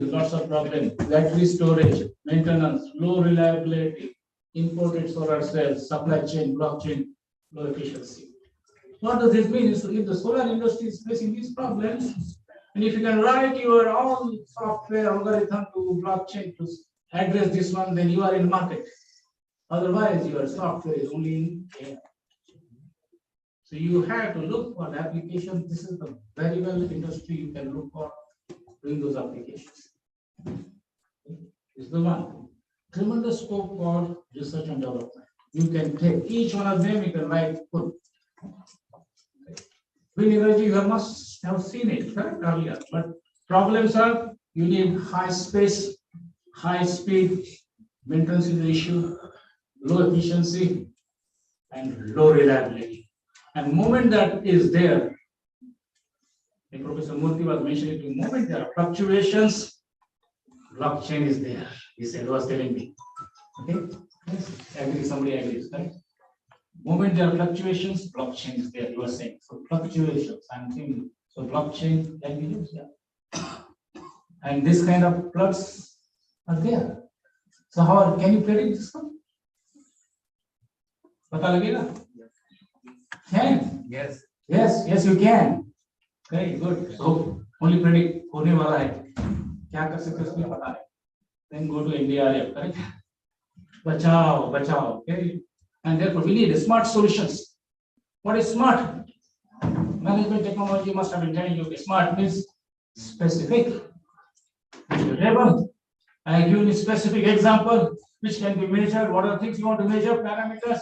lots of problems, battery storage, maintenance, low reliability, imported solar cells, supply chain, blockchain, low efficiency. What does this mean? If the solar industry is facing these problems, and if you can write your own software algorithm to blockchain to address this one, then you are in market. Otherwise, your software is only in AI. So you have to look for the application. This is the very well industry you can look for doing those applications. This is the one. Tremendous scope for research and development. You can take each one of them, you can write code. Wind energy, you must have seen it earlier, but problems are you need high space, high speed, maintenance is the issue, low efficiency, and low reliability. And moment that is there, like Professor Murthy was mentioning, the moment there are fluctuations, blockchain is there. He said, was telling me. Okay? Yes. Agree, somebody agrees, right? Moment there are fluctuations, blockchain is there, you are saying. So fluctuations, I'm thinking. So blockchain, like we use, yeah. And this kind of plots are there. So how can you predict this one? Pata lagega? Can? Yes. Yes, you can. Very good. So only predict होने वाला है. क्या कर सकते हैं उसमें पता है. Then go to NDRF, correct? बचाओ, okay? And therefore we need smart solutions. What is smart? Management technology must have been telling you, smart means specific, measurable. I give you a specific example which can be measured. What are the things you want to measure? Parameters,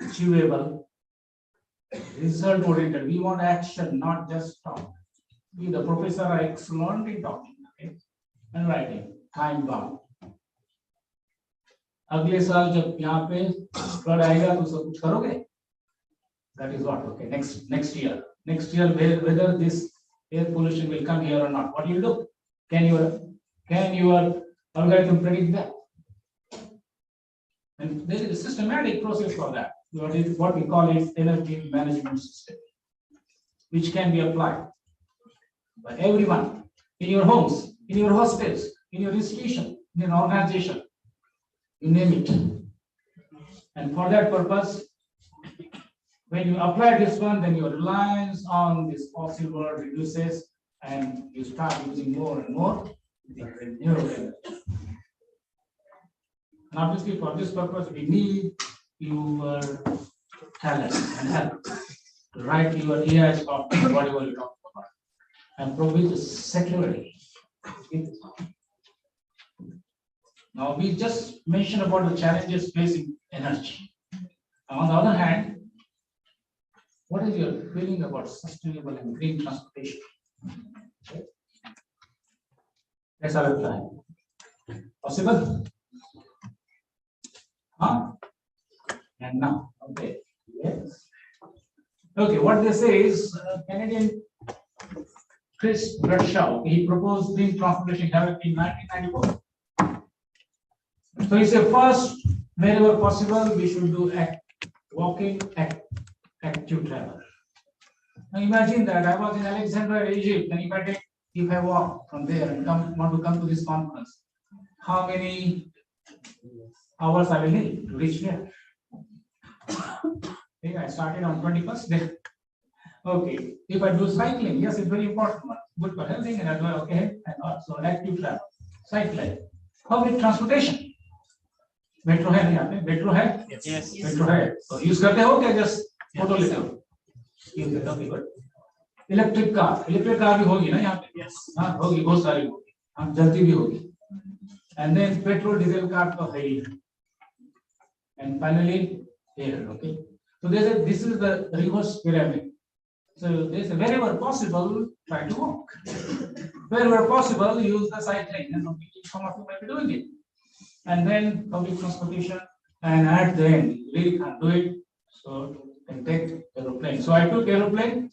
achievable, result oriented. We want action, not just talk. We, the professor, are excellent in talking, okay? And writing, time bound. अगले साल जब यहाँ पे flood आएगा तो सब कुछ करोगे? That is what, okay? Next year, whether this air pollution will come here or not, what do you do? Can your algorithm predict that? And there is a systematic process for that. What we call it energy management system, which can be applied by everyone in your homes, in your hostels, in your institution, in an organization. You name it. And for that purpose, when you apply this one, then your reliance on this fossil world reduces and you start using more and more renewable energy. And obviously, for this purpose, we need your talent and help to write your AI software, whatever you talk about, and provide security. Now, we just mentioned about the challenges facing energy. On the other hand, what is your feeling about sustainable and green transportation? कैसा लगता है? Possible? Huh? And now, okay. Yes. Okay, what they say is Canadian Chris Bradshaw, he proposed green transportation in 1994. So he said, first, wherever possible, we should do active travel. Now imagine that I was in Alexandria, Egypt, and if I walk from there and want to come to this conference, how many hours I will need to reach there? Okay, I started on 21st day. Okay, if I do cycling, yes, it's very important one. Good for health and as well, okay, and also active travel, cycling. Public transportation. Metro है यहाँ पे metro है yes metro है तो use करते हो क्या just photo लेते हो यूज करते हो इलेक्ट्रिक कार भी होगी ना यहाँ पे हाँ होगी बहुत सारी होगी हाँ जल्दी भी होगी and then petrol diesel car तो है ही and finally air okay so they said this is the reverse pyramid. So they said wherever possible try to walk, wherever possible use the cycling, and some of you might be doing it. And then public transportation, and at the end, you really can't do it, so you can take aeroplane. So I took aeroplane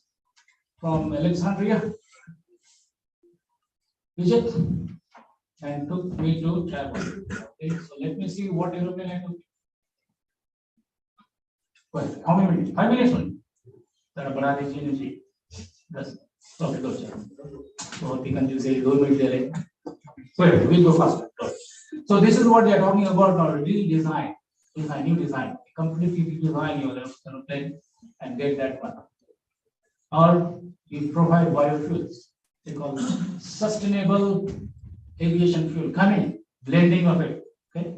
from Alexandria, Egypt, and took me to travel. Okay, so let me see what aeroplane I took. Well, how many minutes? 5 minutes only. That's बड़ा दीजिए नहीं 10. Okay, दो चार. बहुत ही confuse है 2 minute ले रहे. Wait, we'll go faster. So this is what they are talking about now. Redesign, new design. Completely redesign your aeroplane and get that one. Or you provide biofuels. They call it sustainable aviation fuel. Coming, blending of it. Okay.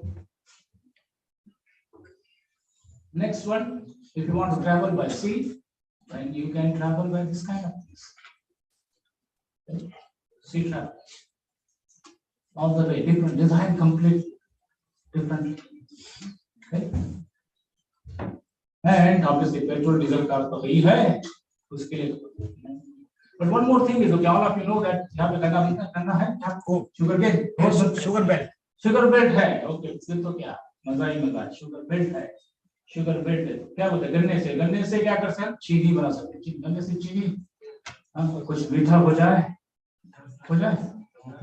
Next one, if you want to travel by sea, then you can travel by this kind of things. Okay. Sea travel. All the way, different design, complete different. Okay. And obviously petrol diesel cars तो वही है उसके लिए. But one more thing is, okay, all of you know that यहाँ पे करना है आपको sugar belt है. Okay, फिर तो क्या मजा ही मजा. Sugar belt है. शुगर बेड क्या बोलते हैं गन्ने से क्या कर सकते हैं चीनी बना सकते हैं गन्ने से चीनी कुछ मीठा हो जाए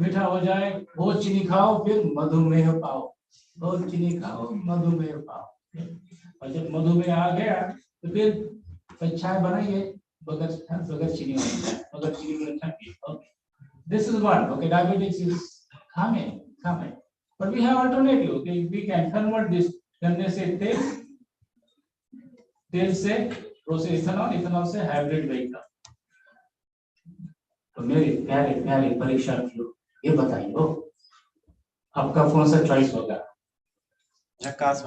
मीठा हो जाए बहुत चीनी खाओ फिर मधुमेह पाओ बहुत चीनी खाओ मधुमेह पाओ और जब मधुमेह आ गया तो फिर चाय बनाइए बगैर चीनी में अच्छा पिए. This is one. Okay, diabetes is coming but we have alternative. Okay, we can convert this गन्ने से तेल से प्रोसेस इथेनॉल से हाइब्रिड व्हीकल. तो मेरे प्यारे परीक्षार्थियों ये बताइए आपका कौन सा चॉइस होगा झकास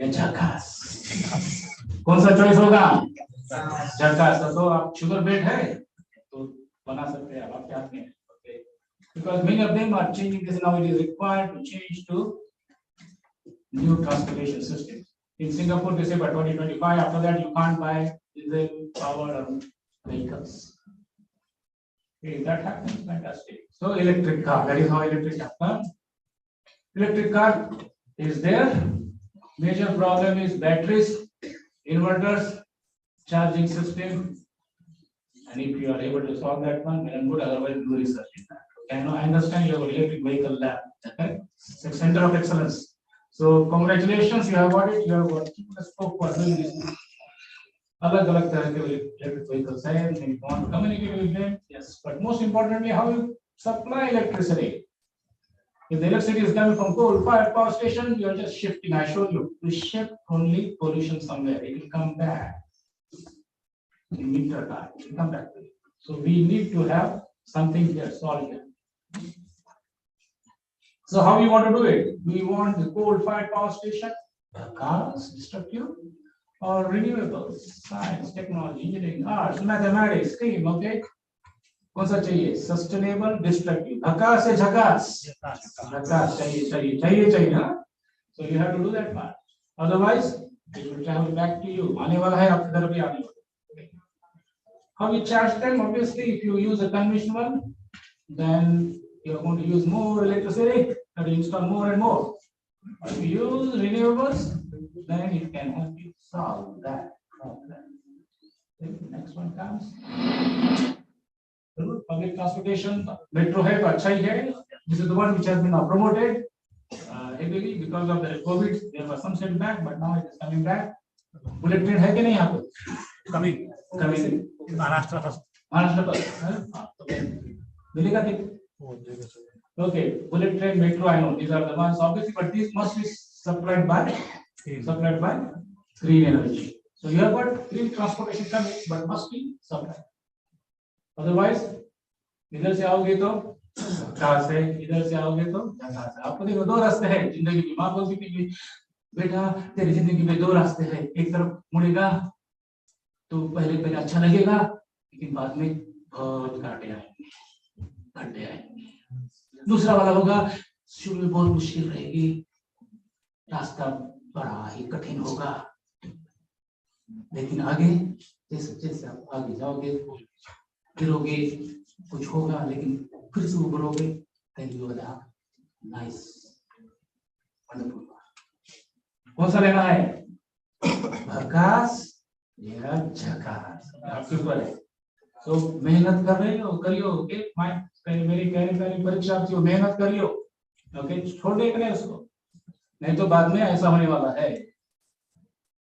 या झकास कौन सा चॉइस होगा झकास. तो आप शुगर बेट है तो बना सकते हैं आप क्या में because many of them are changing this now. It is required to change to new transportation systems. In Singapore, they say by 2025, after that, you can't buy diesel powered vehicles. Okay, if that happens, fantastic. So, electric car, that is how electric car comes. Electric car is there. Major problem is batteries, inverters, charging system. And if you are able to solve that one, then good, otherwise, do research in that. Okay, now I understand you have electric vehicle lab, okay? Center of excellence. So congratulations, you have got it. You have got scope for doing this. अलग-अलग तरह के electric vehicles हैं. You want to communicate with them, yes. But most importantly, how you supply electricity. If the electricity is coming from coal-fired power station, you are just shifting. I showed you. You shift only pollution somewhere. It will come back in winter time. It will come back to you. So we need to have something here solved here. So how we want to do it? We want the coal-fired power station, cars, destructive, or renewables, science, technology, engineering, arts, mathematics, STEAM, okay? कौन सा चाहिए? Sustainable, destructive. झकास से झकास. झकास चाहिए हाँ? So you have to do that part. Otherwise, it will travel back to you. आने वाला है आपके घर पे आने वाला. How we charge them? Obviously, if you use a conventional, then you are going to use more electricity and install more and more. If you use renewables, then it can help you solve that problem. Okay, next one comes. Public transportation, metro है तो अच्छा ही है. This is the one which has been promoted heavily because of the COVID. There was some setback, but now it is coming back. Bullet train है कि नहीं यहाँ पे? Coming. Maharashtra पर मिलेगा ठीक. Okay, bullet train, metro, I know these are the ones obviously, but these must be supplied by green energy. So you have got green transportation coming, but must be supplied. Otherwise, इधर से आओगे तो car से, इधर से आओगे तो जहाज से. आपको देखो दो रास्ते हैं जिंदगी की. माँ बोलती थी बेटा तेरी जिंदगी में दो रास्ते हैं. एक तरफ मुड़ेगा तो पहले अच्छा लगेगा, लेकिन बाद में बहुत घाटे आएंगे. दूसरा वाला होगा शुरू में बहुत मुश्किल रहेगी, रास्ता बड़ा ही कठिन होगा, लेकिन आगे जैसे जैसे आप आगे जाओगे गिरोगे कुछ होगा, लेकिन फिर से उभरोगे. then you will have nice wonderful. कौन सा लेना है? भकास या झकास आपके ऊपर है. तो मेहनत कर रहे हो करियो. ओके मेरी प्यारी परीक्षार्थियों मेहनत करियो. ओके छोड़ दे करें उसको, नहीं तो बाद में ऐसा होने वाला है.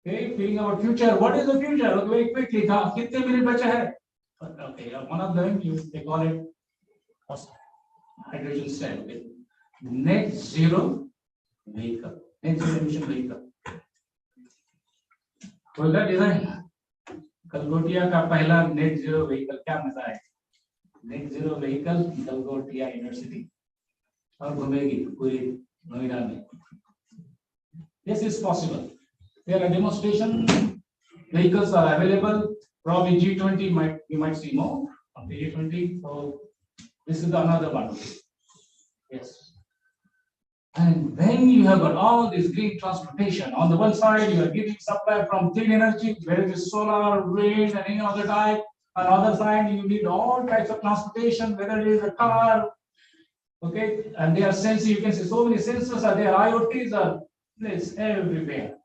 Okay, feeling about future. What is the future? Okay, very quickly. कितने मिनट बचे हैं? Okay, one of them they call it hydrogen cell. Okay. Net zero vehicle, net zero emission vehicle. तो डिजाइन गलगोटिया का पहला नेट जीरो व्हीकल क्या मजा है? Net zero vehicle Galgotia university और घूमेगी पूरी नोएडा में. This is possible. There are demonstration vehicles are available. Probably G20 we might see more on the G20. So this is another one. Yes. And when you have got all this green transportation, on the one side you are giving supply from clean energy, whether it is solar, wind, and any other type. On the other side, you need all types of transportation, whether it is a car, okay, and they are sensing. You can see so many sensors are there. IoTs are placed everywhere.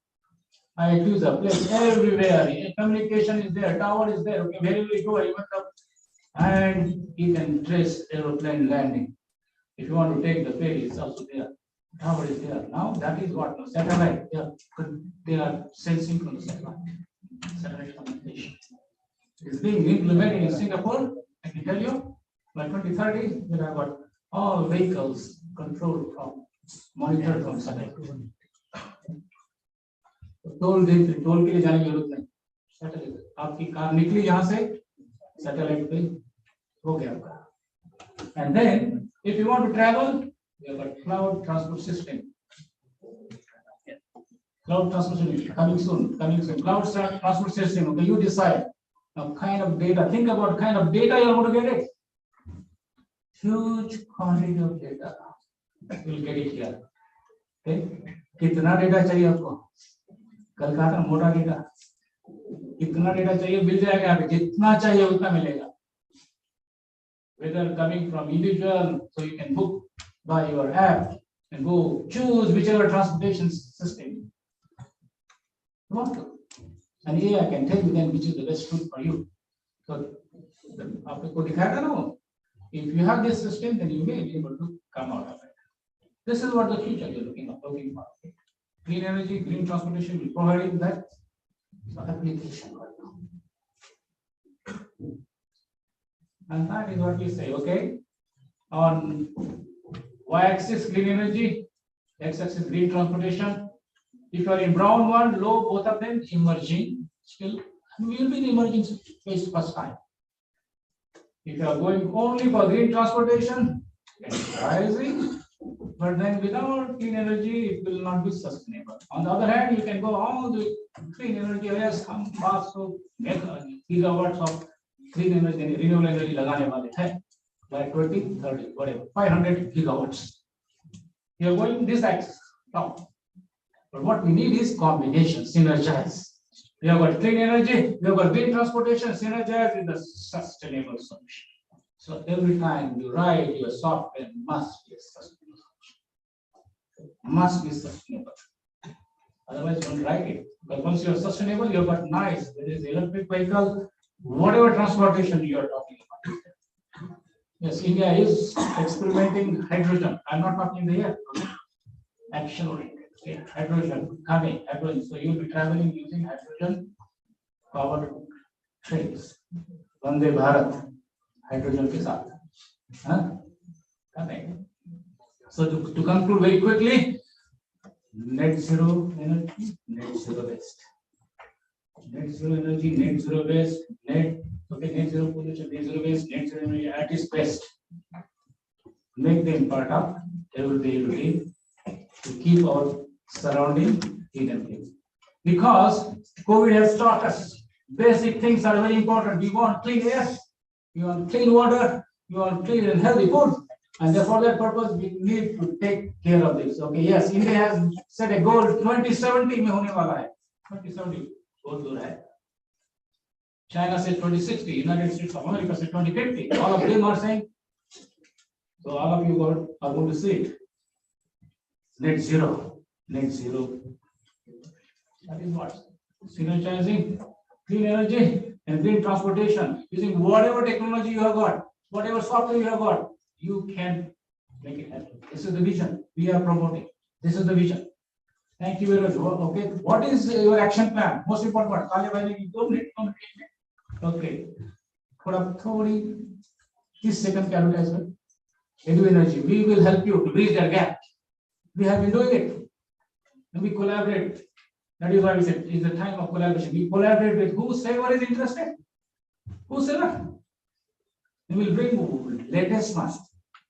IoTs are placed everywhere. Communication is there. Tower is there. Okay, wherever you go, even and you can trace aeroplane landing. If you want to take the ferry, it's also there. Tower is there. Now that is what satellite. They are sensing from the satellite. Satellite communication is being implemented in Singapore. I can tell you, by 2030, we have got all vehicles controlled from monitored from satellite. Toll के लिए जाने की जरूरत नहीं. Satellite आपकी car निकली यहाँ से सैटेलाइट पे हो गया आपका. And then if you want to travel, you have a cloud transport system. Cloud transport system coming soon. Cloud transport system. Okay, you decide now kind of data. Think about kind of data you are going to get it. Huge quantity of data. You will get it here. Okay, कितना data चाहिए आपको? कल कहा था मोटा data. कितना data चाहिए मिल जाएगा आपको. जितना चाहिए उतना मिलेगा. Whether coming from individual, so you can book by your app and go choose whichever transportation system you want to. And here I can tell you then which is the best route for you. So आपको दिखाया था ना, if you have this system, then you may be able to come out of it. This is what the future you're looking for. Clean energy, green transportation will provide that application right now. And that is what we say, okay? On y-axis green energy, x-axis green transportation. If you are in brown one, low, both of them emerging still, and we will be in the emerging phase first time. If you are going only for green transportation, it's rising. But then without clean energy, it will not be sustainable. On the other hand, you can go all the clean energy areas, some parts of gigawatts of clean energy, renewable energy लगाने वाले हैं by 2030, whatever, 500 gigawatts. You are going this axis now. But what we need is combination, synergize. You have got clean energy, you have got green transportation, synergize is the sustainable solution. So every time you write your software must be sustainable. Must be sustainable. Otherwise, don't write it. But once you are sustainable, you have got nice. There is electric vehicle, whatever transportation you are talking about. Yes, India is experimenting hydrogen. I'm not talking in the air. Action oriented. Okay. Hydrogen coming. Hydrogen. So you will be traveling using hydrogen powered trains. Vande Bharat. Hydrogen ke saath. Coming. So to conclude very quickly, net zero energy, net zero waste. Net zero energy, net zero waste, net zero pollution, net zero waste, net zero energy at its best. Make them part of everyday routine to keep our surrounding clean and clean. Because COVID has taught us basic things are very important. We want clean air, we want clean water, we want clean and healthy food. And for that purpose, we need to take care of this. Okay, yes, India has set a goal 2070 में होने वाला है. 2070 बहुत दूर है. China said 2060, United States of America said 2050. All of them are saying. So all of you are going to see it. Net zero, net zero. That is what synergizing clean energy and green transportation using whatever technology you have got, whatever software you have got. You can make it happen. This is the vision we are promoting. This is the vision. Thank you very much. Okay, what is your action plan? Most important part. काले भाई ने 2 minute. Okay. थोड़ी 30 second का advertisement. Edu Energy, we will help you to bridge that gap. We have been doing it. And we collaborate. That is why we said it's the time of collaboration. We collaborate with whosoever is interested. Whosoever. We will bring latest one,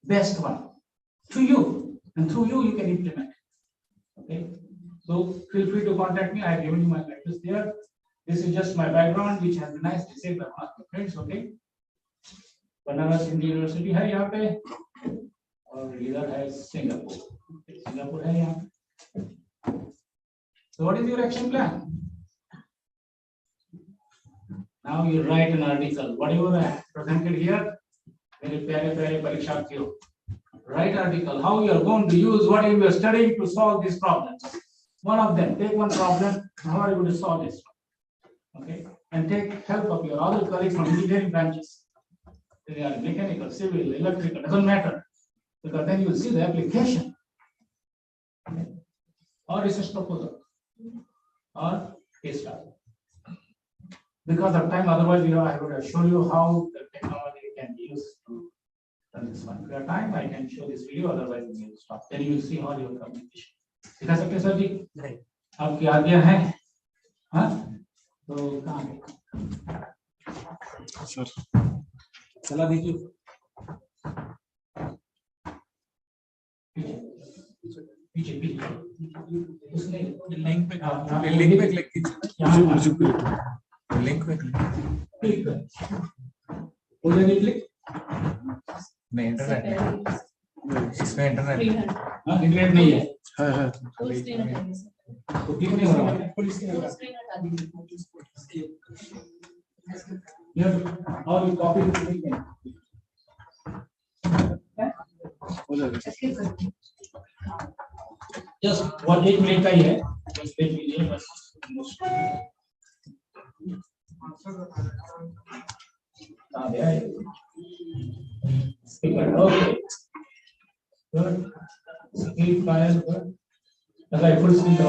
best one to you. And through you, you can implement. Okay. So feel free to contact me. I have given you my address there. This is just my background, which has been nicely said by one of my friends. Okay. Banaras Hindu University है यहाँ पे और इधर है Singapore. Singapore है यहाँ. So what is your action plan? Now you write an article. Whatever I presented here, मेरे प्यारे प्यारे परीक्षार्थियों, write article. How you are going to use what you are studying to solve these problems. One of them. Take one problem. How are you going to solve this one? Okay, and take help of your other colleagues from engineering branches. They are mechanical, civil, electrical, doesn't matter, because then you will see the application. Okay. Or research proposal or case study. Because of time, otherwise I would have shown you how the technology can be used to run this one. If you have time, I can show this video, otherwise we will stop. Then you will see all your communication. दिखा सकते sir जी? नहीं. आपकी आज्ञा है? हाँ? तो कहाँ है? सर. चला दीजिए. पीछे उसने लिंक पे क्लिक कीजिए. लिंक पे क्लिक हो जाएगी क्लिक. नहीं इंटरनेट इसमें इंटरनेट. हाँ इंटरनेट नहीं है. हाँ तो क्लिक नहीं हो रहा है. और कॉपी जस्ट 1 मिनट का ही है. जस्ट देख लीजिए बस. Okay. Good. Speed file. Good. Okay, full speed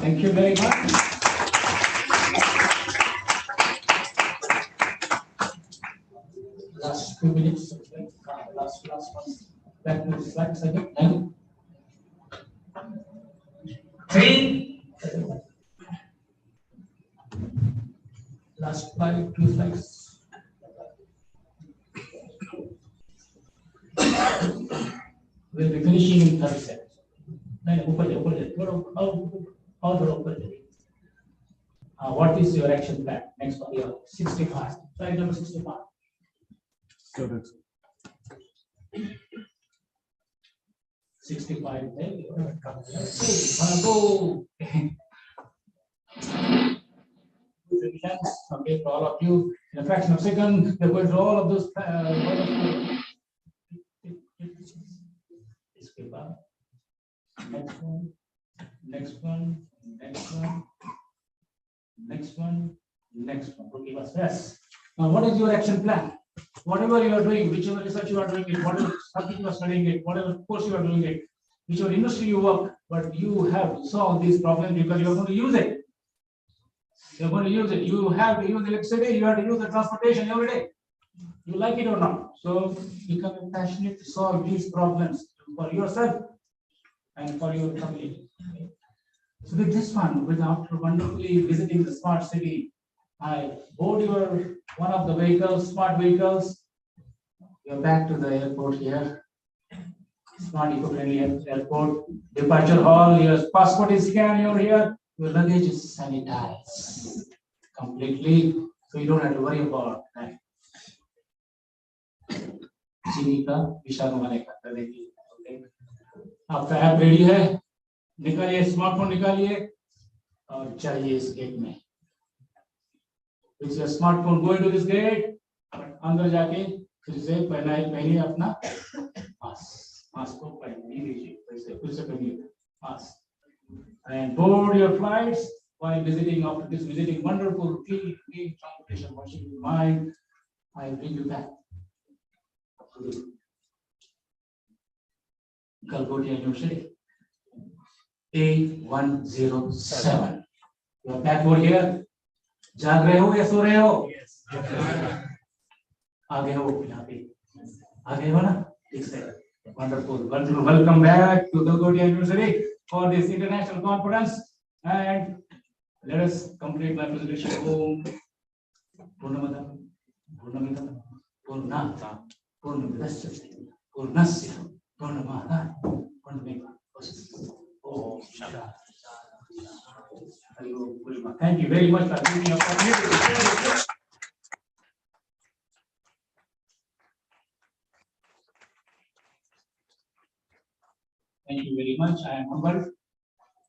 Thank you very much. Last 2 minutes. Last one. Back to the slides again. 3. Last slide, 2 slides. We'll be finishing in 30 seconds. What is your action plan? Next one, your 65. Slide number 65. Correct. 65. Go. Okay, for all of you, in a fraction of a second, they're going to all of those. Next one, next one, next one, next one, next one. Okay, yes. Now, what is your action plan? Whatever you are doing, whichever research you are doing it, whatever subject you are studying it, whatever course you are doing it, whichever industry you work, but you have to solve these problems because you are going to use it. You are going to use it. You have to use electricity. You have to use the transportation every day. You like it or not. So become passionate to solve these problems for yourself and for your community. So with this one, after wonderfully visiting the smart city, I board your one of the vehicles, smart vehicles. You're back to the airport here. Smart eco-friendly airport. Departure hall, your passport is scanned, you're here. Your luggage is sanitized completely, so you don't have to worry about that. चीनी का विषाणु वाले का देखिए, आपका app ready है, निकालिए smartphone निकालिए और चलिए इस गेट में. With your smartphone go into this gate, अंदर जाके फिर से पहनिए अपना मास्क को पहन लीजिए, फिर से पहनिए mask, and board your flights while visiting. After this visiting wonderful clean transportation, washing your mind, I bring you back to Galgotias University, A107. You are back over here. जाग रहे हो या सो रहे हो? आगे हो, यहाँ पे आगे हो ना? ठीक से. Wonderful. Welcome back to Galgotias University for this international conference, and let us complete my presentation. Om Purnamada Purnamita Purnata Purnamidasya Purnasya Purnamada Purnamita. Oh, Shabbat. Thank you very much for giving me a opportunity to share this. Thank you very much. I am humbled.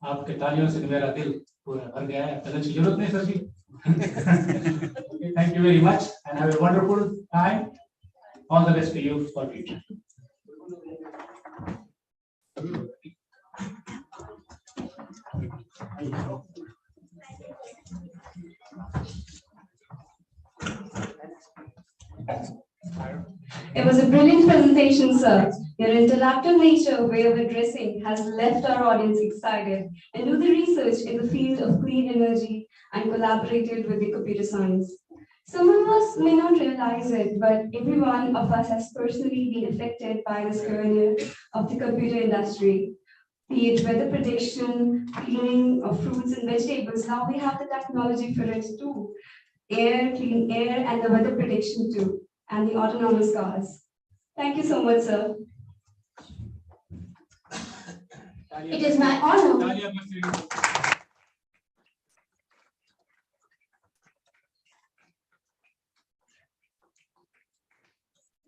आपके तालियों से मेरा दिल पूरा भर गया है. पहले की जरूरत नहीं sir ji. Okay, thank you very much and have a wonderful time. All the best to you for future. It was a brilliant presentation, sir. Your interactive nature way of addressing has left our audience excited and do the research in the field of clean energy and collaborated with the computer science. Some of us may not realize it, but every one of us has personally been affected by this career of the computer industry. Be it weather prediction, cleaning of fruits and vegetables, now we have the technology for it too. Air, clean air, and the weather prediction too, and the autonomous cars. Thank you so much, sir. It is my honor.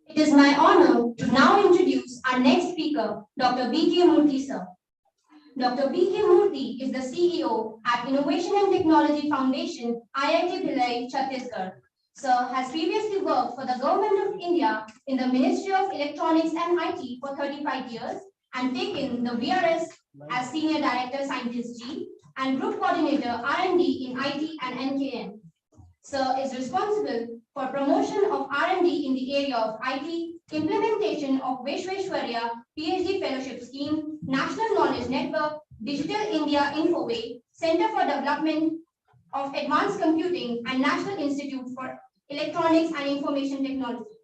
It is my honor to now introduce our next speaker, Dr. B.K. Murthy, sir. Dr. B.K. Murthy is the CEO at Innovation and Technology Foundation, IIT Bhilai, Chhattisgarh. Sir has previously worked for the Government of India in the Ministry of Electronics and IT for 35 years and taken the VRS as Senior Director Scientist G and Group Coordinator R&D in IT and NKN. Sir is responsible for promotion of R&D in the area of IT, implementation of Vishweshwarya PhD Fellowship Scheme, National Knowledge Network, Digital India Infoway, Center for Development of Advanced Computing, and National Institute for Electronics and Information Technology.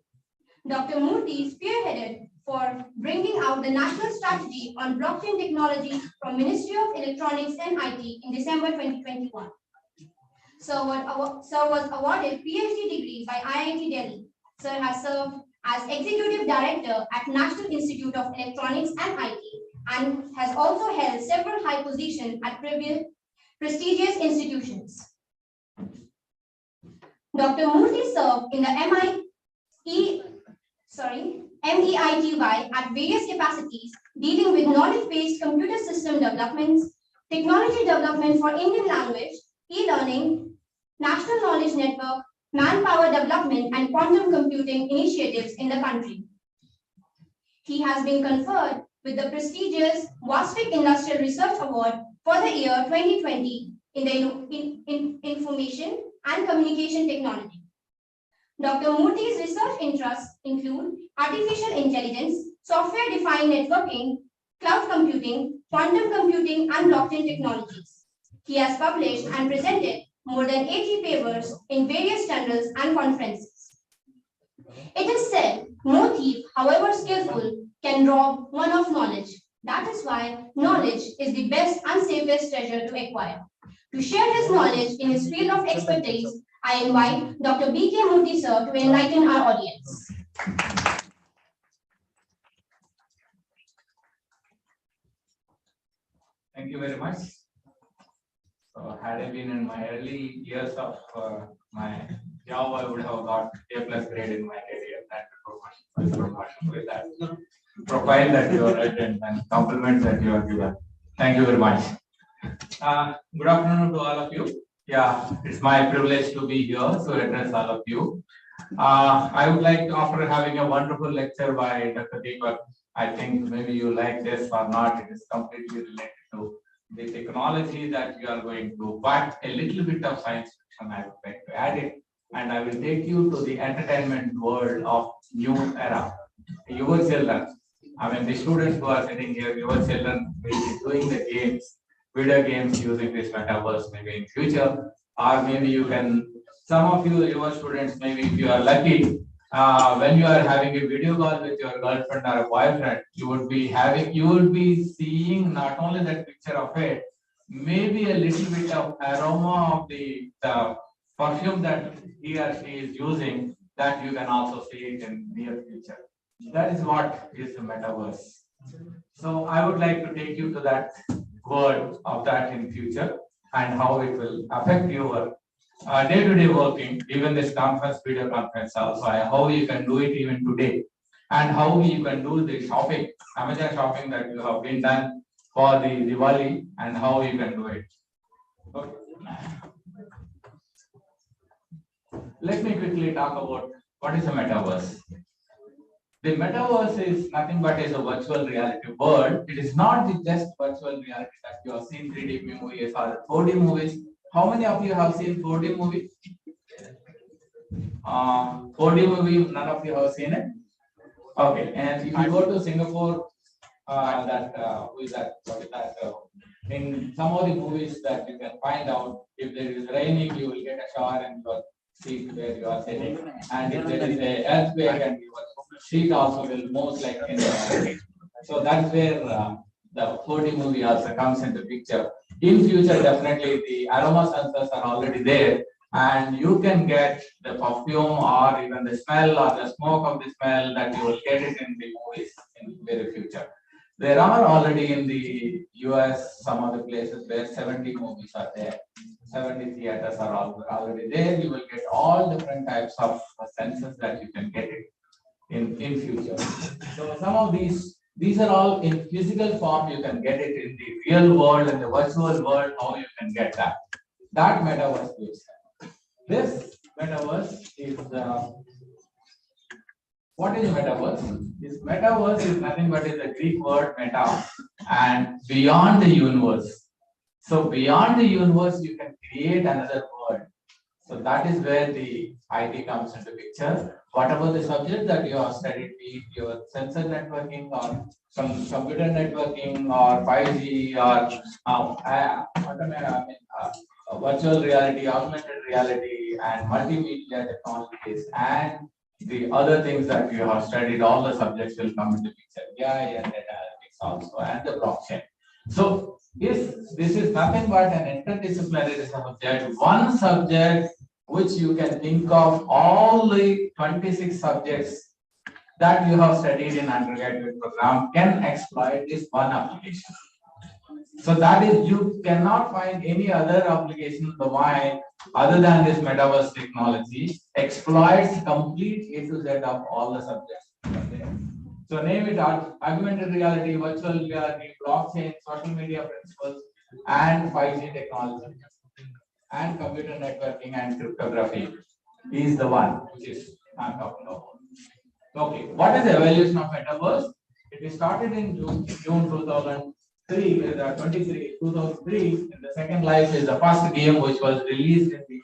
Dr. Murthy spearheaded for bringing out the national strategy on blockchain technology from Ministry of Electronics and IT in December 2021. Sir was awarded PhD degree by IIT Delhi. Sir has served as Executive Director at National Institute of Electronics and IT and has also held several high positions at prestigious institutions. Dr. Murthy served in the MEITY at various capacities dealing with knowledge-based computer system developments, technology development for Indian language, e-learning, national knowledge network, manpower development, and quantum computing initiatives in the country. He has been conferred with the prestigious WASFIC Industrial Research Award for the year 2020 in the Information and Communication Technology. Dr. Murthy's research interests include artificial intelligence, software-defined networking, cloud computing, quantum computing, and blockchain technologies. He has published and presented more than 80 papers in various journals and conferences. It is said, no thief, however skillful, can rob one of knowledge. That is why knowledge is the best and safest treasure to acquire. To share his knowledge in his field of expertise, I invite Dr. B.K. Murthy sir to enlighten our audience. Thank you very much. So, had I been in my early years of my job, I would have got A+ grade in my career. That's promotion with that profile that you are written and compliments that you are given. Thank you very much. Good afternoon to all of you. Yeah, it's my privilege to be here to address all of you. I would like to, after having a wonderful lecture by Dr. Deepak, I think maybe you like this or not, it is completely related to the technology that you are going to, but a little bit of science fiction I would like to add it, and I will take you to the entertainment world of new era. Your children, I mean the students who are sitting here, your children will be doing the games, video games using this metaverse maybe in future, or maybe you can, some of you, your students, maybe if you are lucky, when you are having a video call with your girlfriend or a boyfriend, you would be seeing not only that picture of it, maybe a little bit of aroma of the perfume that he or she is using, that you can also see it in near future. That is what is the metaverse. So I would like to take you to that world of that in future and how it will affect your day-to-day working, even this conference, video conference also, how you can do it even today, and how you can do the shopping, Amazon shopping that you have been done for the Diwali, and how you can do it. Okay. Let me quickly talk about what is a metaverse. The metaverse is nothing but is a virtual reality world. It is not the just virtual reality that you have seen 3D movies or 4D movies. How many of you have seen 4D movie? 4D movie, none of you have seen it? Okay, and if you go to Singapore, in some of the movies that you can find out, if there is raining, you will get a shower and your seat where you are sitting. And if there is a earthquake and your seat also will most like in the so that's where the 4D movie also comes into picture. In future, definitely the aroma sensors are already there, and you can get the perfume or even the smell or the smoke of the smell that you will get it in the movies in the very future. There are already in the US some other places where 70 movies are there. 70 theaters are already there. You will get all different types of senses that you can get it in future. So some of these are all in physical form. You can get it in the real world and the virtual world. How you can get that? That metaverse is. This metaverse is what is metaverse? This metaverse is nothing but is a Greek word meta and beyond the universe. So beyond the universe, you can create another world. So that is where the IT comes into picture. Whatever the subject that you have studied, be it your sensor networking or some computer networking or 5G or virtual reality, augmented reality, and multimedia technologies, and the other things that you have studied, all the subjects will come into picture. AI and data analytics also, and the blockchain. So if this is nothing but an interdisciplinary subject, one subject which you can think of all the 26 subjects that you have studied in undergraduate program can exploit this one application. So that is, you cannot find any other application domain other than this metaverse technology exploits complete A to Z of all the subjects. So name it augmented reality, virtual reality, blockchain, social media principles, and 5G technology, and computer networking and cryptography is the one which is I'm talking about. Okay, what is the evolution of metaverse? It started in June 2003, 2003. In the second life is the first game which was released in the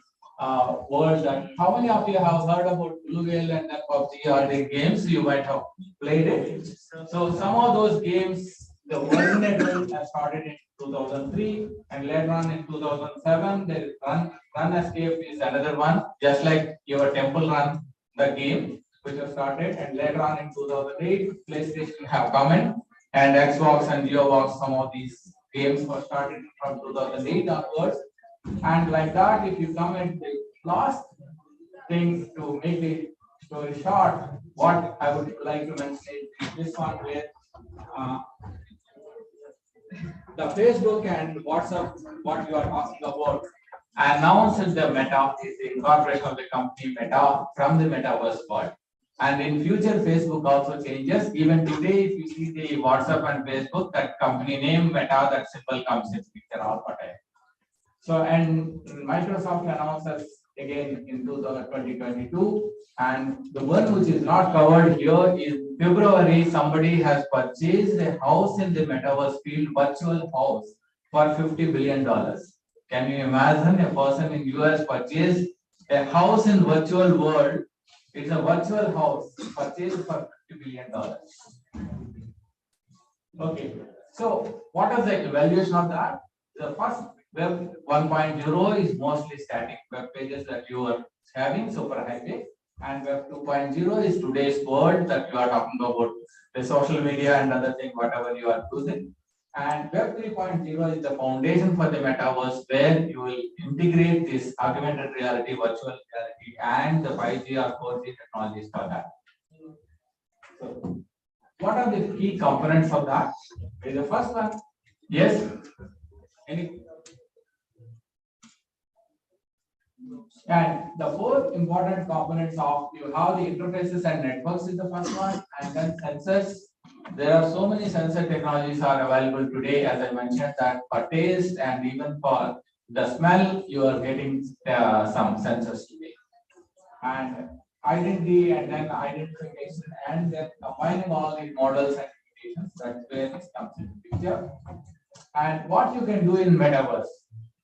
world. And how many of you have heard about Blue Whale and PUBG or the games? You might have played it. So some of those games, the originator has started in 2003, and later on in 2007, there is Run Escape is another one, just like your Temple Run, the game which was started, and later on in 2008, PlayStation have come in and Xbox and GeoBox, some of these games were started from 2008 onwards. And like that, if you come at the last thing to make the story short, what I would like to mention is this one where uh, the Facebook and WhatsApp, what you are talking about, announced the Meta is the incorporation of the company Meta from the metaverse world. And in future, Facebook also changes. Even today, if you see the WhatsApp and Facebook, that company name Meta, that symbol comes in picture all the time. So, and Microsoft announces again in 2022, and the one which is not covered here is February, somebody has purchased a house in the metaverse field, virtual house, for $50 billion. Can you imagine a person in US purchased a house in virtual world? It's a virtual house purchased for $50 billion. Okay, so what is the evaluation of that? The first Web 1.0 is mostly static web pages that you are having, super high-tech, and Web 2.0 is today's world that you are talking about, the social media and other thing, whatever you are using. And Web 3.0 is the foundation for the metaverse, where you will integrate this augmented reality, virtual reality, and the 5G or 4G technologies for that. So, what are the key components of that? The first one, yes, any. And the four important components of you have the interfaces and networks is the first one, and then sensors. There are so many sensor technologies are available today, as I mentioned, that for taste and even for the smell, you are getting some sensors today. And identity and then identification, and then combining all these models and applications, that's where this comes into picture. And what you can do in metaverse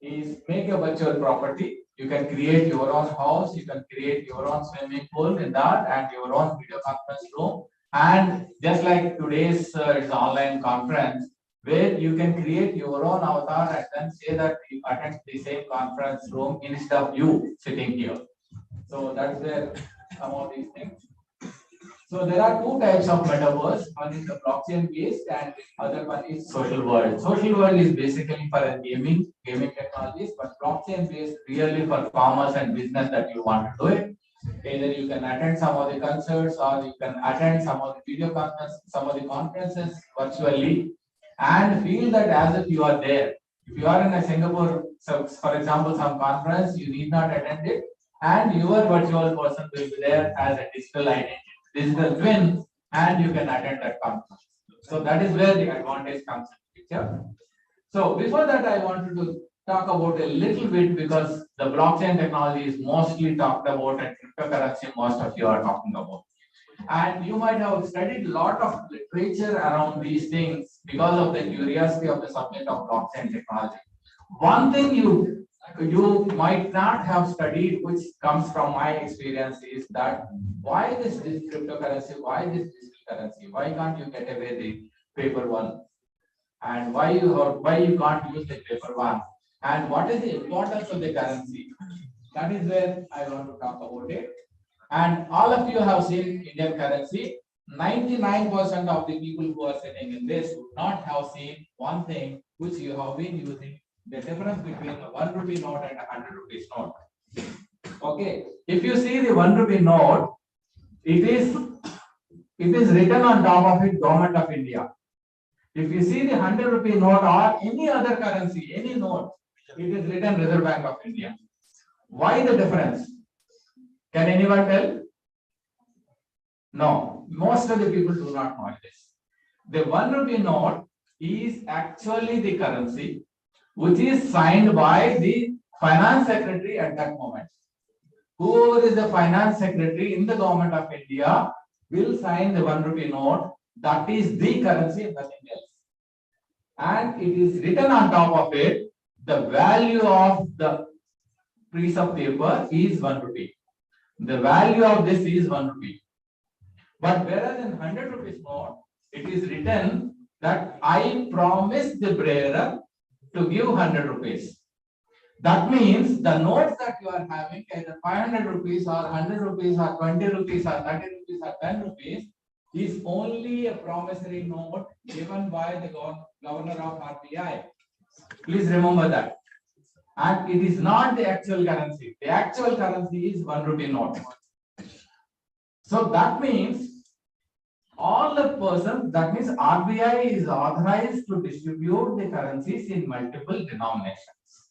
is make a virtual property. You can create your own house, you can create your own swimming pool in that, and your own video conference room. And just like today's is online conference, where you can create your own avatar and then say that you attend the same conference room instead of you sitting here. So that's where some of these things. So there are two types of metaverse. One is the blockchain based, and the other one is social world. Social world is basically for gaming technologies, but blockchain based really for commerce and business that you want to do it. Either you can attend some of the concerts, or you can attend some of the video conferences, some of the conferences virtually, and feel that as if you are there. If you are in a Singapore, so for example, some conference, you need not attend it, and your virtual person will be there as a digital identity, digital twin, and you can attend that conference. So that is where the advantage comes in picture. So before that, I wanted to talk about a little bit, because the blockchain technology is mostly talked about, and cryptocurrency most of you are talking about. And you might have studied a lot of literature around these things because of the curiosity of the subject of blockchain technology. One thing you might not have studied, which comes from my experience, is that why this cryptocurrency, why this digital currency, why can't you get away the paper one, and why you can't use the paper one, and what is the importance of the currency? That is where I want to talk about it. And all of you have seen Indian currency. 99% of the people who are sitting in this would not have seen one thing which you have been using, the difference between a 1 rupee note and a 100 rupees note. Okay, if you see the 1 rupee note, it is written on top of it, Government of India. If you see the 100 rupee note or any other currency, any note, it is written Reserve Bank of India. Why the difference? Can anyone tell? No, most of the people do not know this. The 1 rupee note is actually the currency which is signed by the finance secretary at that moment. Whoever is the finance secretary in the Government of India will sign the 1 rupee note. That is the currency and nothing else. And it is written on top of it, the value of the piece of paper is 1 rupee. The value of this is 1 rupee. But whereas in 100 rupees note, it is written that I promise the bearer to give 100 rupees. That means the notes that you are having, either 500 rupees or 100 rupees or 20 rupees or 30 rupees or 10 rupees, is only a promissory note given by the governor of RBI. Please remember that. And it is not the actual currency. The actual currency is 1 rupee note. So that means all the persons, that means RBI is authorized to distribute the currencies in multiple denominations.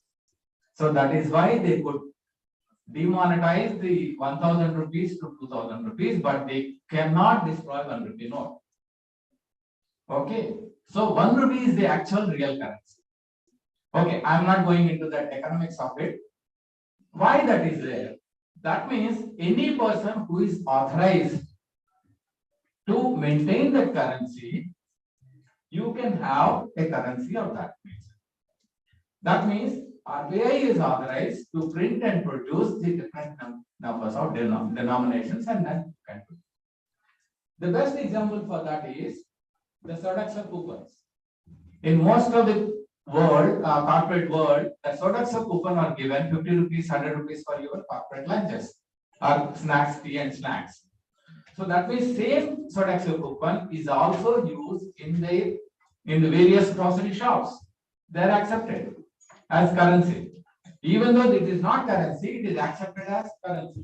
So that is why they could demonetize the 1000 rupees to 2000 rupees, but they cannot destroy 1 rupee note. Okay, so 1 rupee is the actual real currency. Okay, I am not going into the economics of it. Why that is there? That means any person who is authorized to maintain the currency, you can have a currency of that nature. That means RBI is authorized to print and produce the different numbers of denominations, and then you can do. The best example for that is the Sodaxa coupons. In most of the world, corporate world, the Sodaxa coupon are given 50 rupees, 100 rupees for your corporate lunches or snacks, tea and snacks. So that means same Sodaxa coupon is also used in the various grocery shops. They are accepted as currency. Even though it is not currency, it is accepted as currency.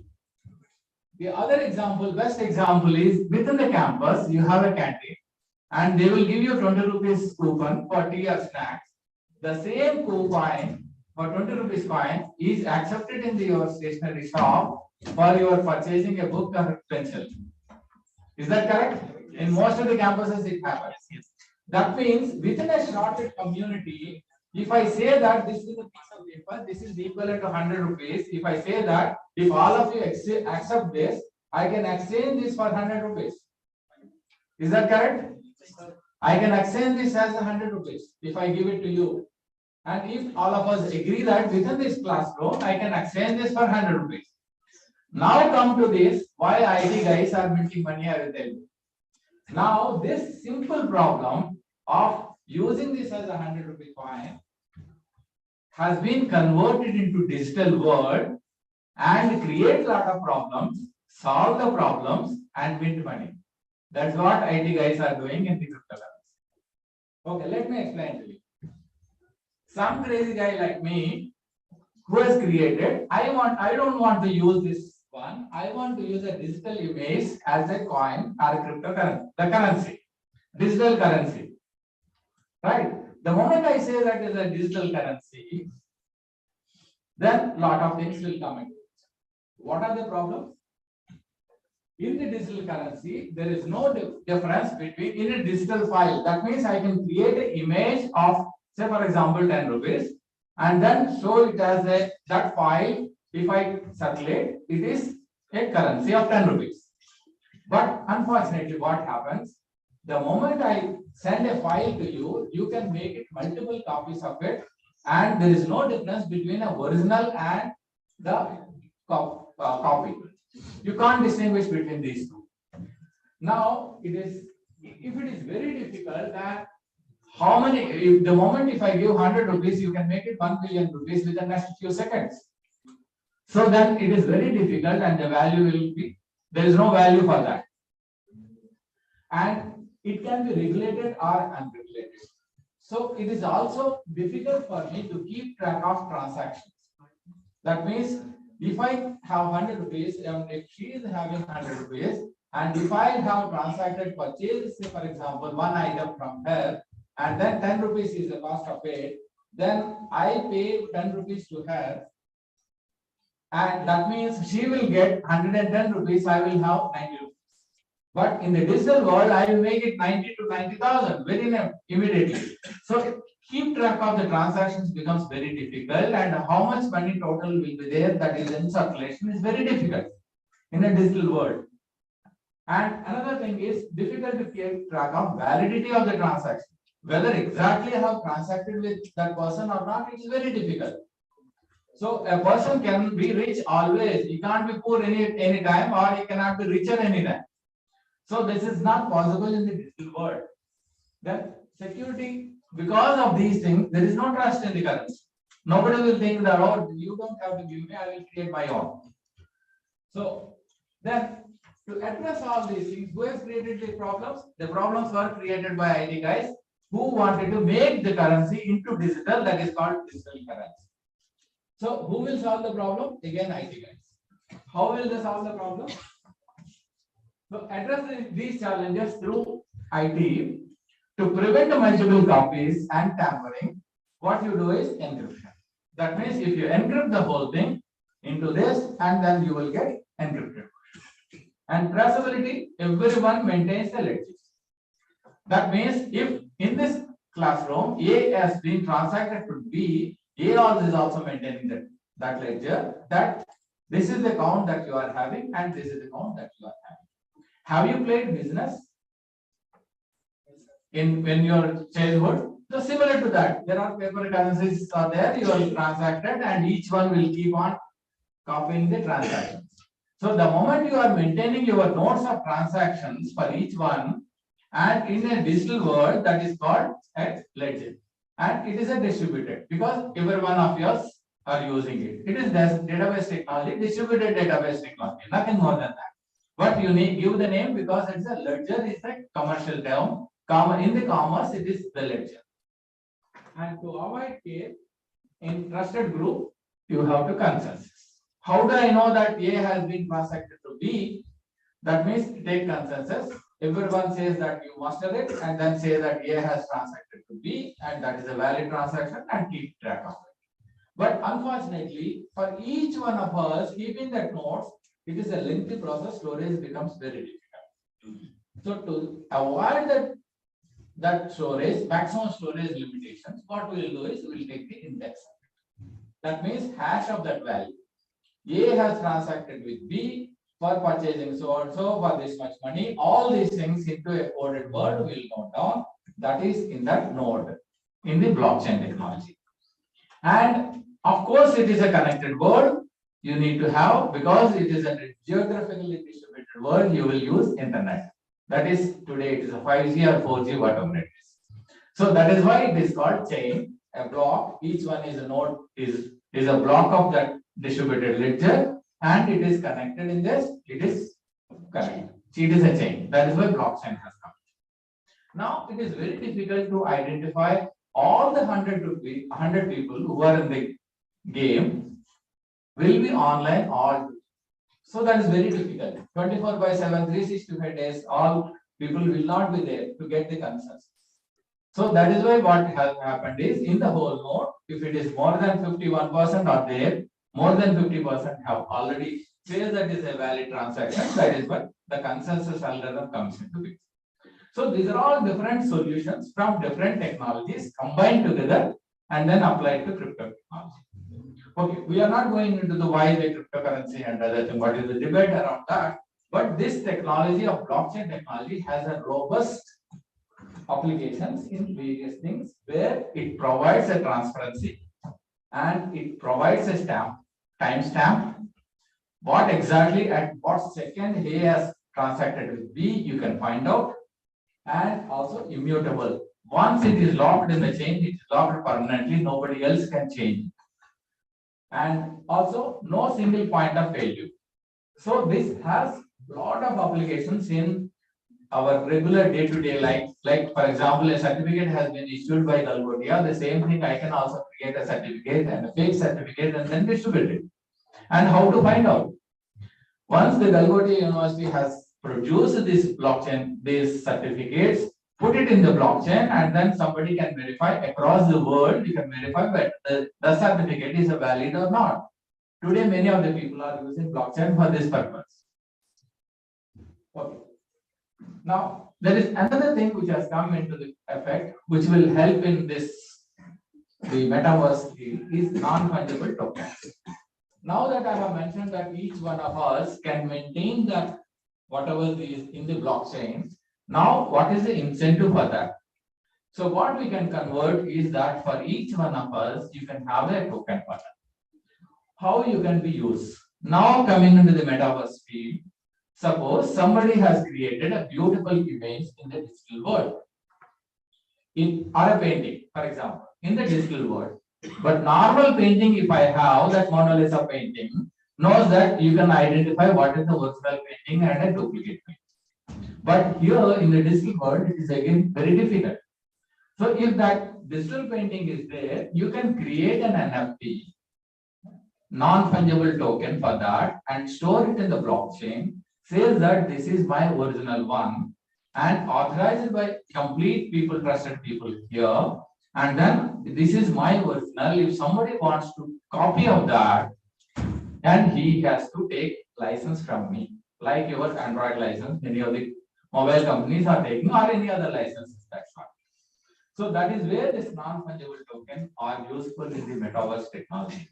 The other example, best example is within the campus, you have a canteen and they will give you 20 rupees coupon for tea or snacks. The same coupon for 20 rupees coin is accepted in your stationery shop for your purchasing a book or pencil. Is that correct? In most of the campuses it happens. That means within a shorted community, if I say that this is a piece of paper, this is equivalent to 100 rupees. If I say that if all of you accept this, I can exchange this for 100 rupees. Is that correct? I can exchange this as 100 rupees if I give it to you. And if all of us agree that within this classroom, I can exchange this for 100 rupees. Now come to this, why IT guys are making money, I will tell you. Now this simple problem of using this as a 100 rupee coin has been converted into digital world and create a lot of problems, solve the problems and mint money. That's what IT guys are doing in the crypto levels. Okay, let me explain to you. Some crazy guy like me who has created, I don't want to use this one. I want to use a digital image as a coin or a cryptocurrency, the currency, digital currency. Right? The moment I say that is a digital currency, then a lot of things will come into it. What are the problems? In the digital currency, there is no difference between in a digital file. That means I can create an image of, say for example, 10 rupees and then show it as that file. If I circulate, it is a currency of 10 rupees. But unfortunately, what happens? The moment I send a file to you, you can make it multiple copies of it, and there is no difference between an original and the copy. You can't distinguish between these two. Now, if it is very difficult, that how many, if I give 100 rupees, you can make it 1 billion rupees within the next few seconds. So then it is very difficult and the value will be, there is no value for that. And it can be regulated or unregulated. So it is also difficult for me to keep track of transactions. That means if I have 100 rupees, and if she is having 100 rupees, and if I have transacted purchase, say for example, one item from her, and then 10 rupees is the cost of it, then I pay 10 rupees to her, and that means she will get 110 rupees, I will have 90 rupees. But in the digital world, I will make it 90 to 90,000 very immediately. So keep track of the transactions becomes very difficult, and how much money total will be there that is in circulation is very difficult in a digital world. And another thing is difficult to keep track of validity of the transaction. Whether exactly I have transacted with that person or not, it is very difficult. So a person can be rich always. He can't be poor any time, or he cannot be richer anytime. So this is not possible in the digital world. Then security, because of these things, there is no trust in the currency. Nobody will think that, oh, you don't have to give me, I will create my own. So then To address all these things, who has created the problems? The problems were created by IT guys who wanted to make the currency into digital, that is called digital currency. So who will solve the problem? Again, IT guys. How will they solve the problem? So address these challenges through IT to prevent multiple copies and tampering. What you do is encryption. That means if you encrypt the whole thing into this, and then you will get encrypted. And traceability, everyone maintains the ledgers. That means if in this classroom A has been transacted to B, A also is also maintaining that ledger, that this is the count that you are having and this is the count that you are having. Have you played business when your childhood? So similar to that, there are paper currencies are there, you are transacted and each one will keep on copying the transactions. So the moment you are maintaining your notes of transactions for each one, and in a digital world, that is called a ledger, and it is a distributed because every one of yours are using it. It is database technology, distributed database technology, nothing more than that. But you need give the name because it's a ledger, is a commercial term. In the commerce, it is the ledger. And to avoid case in trusted group, you have to consensus. How do I know that A has been transacted to B? That means take consensus. Everyone says that you master it and then say that A has transacted to B and that is a valid transaction and keep track of it. But unfortunately, for each one of us, keeping that notes, it is a lengthy process, storage becomes very difficult. So to avoid that storage, maximum storage limitations, what we will do is we will take the index. That means hash of that value. A has transacted with B for purchasing so and so for this much money. All these things into a coded word will note down. That is in that node in the blockchain technology. And of course, it is a connected word. You need to have, because it is a geographically distributed word, you will use internet. That is today it is a 5G or 4G, whatever it is. So that is why it is called chain, a block. Each one is a node, is a block of that distributed ledger, and it is connected in this, it is connected. It is a chain. That is why blockchain has come. Now it is very difficult to identify all the 100 people who are in the game will be online all. So that is very difficult. 24/7, 365 days, all people will not be there to get the consensus. So that is why what has happened is in the whole node, if it is more than 51% are there, more than 50% have already says that is a valid transaction. That is what the consensus algorithm comes into picture. So these are all different solutions from different technologies combined together and then applied to crypto technology. Okay, we are not going into the why the cryptocurrency and other thing, what is the debate around that. But this technology of blockchain technology has a robust applications in various things where it provides a transparency and it provides a timestamp. What exactly at what second A has transacted with B, you can find out, and also immutable. Once it is locked in the chain, it is locked permanently, nobody else can change. And also no single point of failure. So this has a lot of applications in our regular day-to-day life. Like for example, a certificate has been issued by Galgotia. The same thing, I can also create a certificate and a fake certificate and then distribute it. And how to find out? Once the Galgotia University has produced this blockchain, these certificates, put it in the blockchain, and then somebody can verify across the world. You can verify whether the certificate is valid or not. Today, many of the people are using blockchain for this purpose. Okay. Now, there is another thing which has come into the effect, which will help in this, the metaverse field, is non-fungible tokens. Now that I have mentioned that each one of us can maintain that whatever is in the blockchain, now what is the incentive for that? So what we can convert is that for each one of us, you can have a token for that. How you can be used? Now coming into the metaverse field, suppose somebody has created a beautiful image in the digital world, or a painting, for example, in the digital world. But normal painting, if I have that Mona Lisa painting, knows that you can identify what is the original painting and a duplicate painting. But here in the digital world, it is again very difficult. So if that digital painting is there, you can create an NFT, non-fungible token for that, and store it in the blockchain, says that this is my original one, and authorized by complete people, trusted people here, and then this is my original. If somebody wants to copy of that, and he has to take license from me, like your Android license, many of the mobile companies are taking, or any other licenses, that's not. So that is where this non-fungible token are useful in the metaverse technology.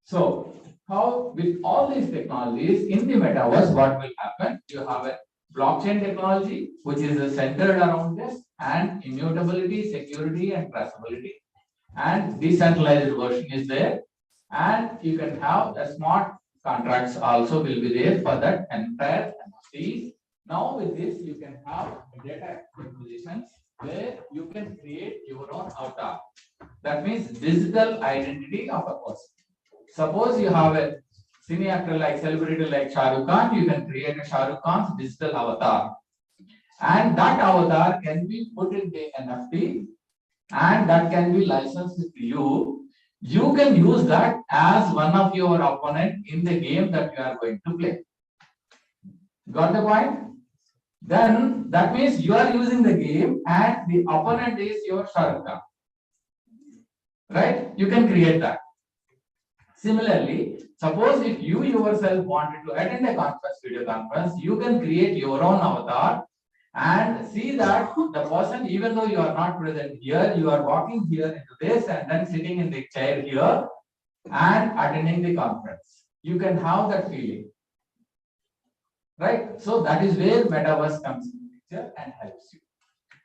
So how with all these technologies in the metaverse, what will happen? You have a blockchain technology, which is centered around this, and immutability, security, and traceability. And decentralized version is there. And you can have a smart contracts also will be there for that entire NFT. Now with this, you can have data acquisitions where you can create your own avatar. That means digital identity of a person. Suppose you have a cine actor like celebrity like Shah Rukh Khan, you can create a Shah Rukh Khan's digital avatar. And that avatar can be put in the NFT and that can be licensed to you. You can use that as one of your opponent in the game that you are going to play. Got the point? Then that means you are using the game and the opponent is your Shah Rukh Khan. Right? You can create that. Similarly, suppose if you yourself wanted to attend a conference, video conference, you can create your own avatar and see that the person, even though you are not present here, you are walking here into this and then sitting in the chair here and attending the conference. You can have that feeling. Right? So that is where metaverse comes in picture and helps you.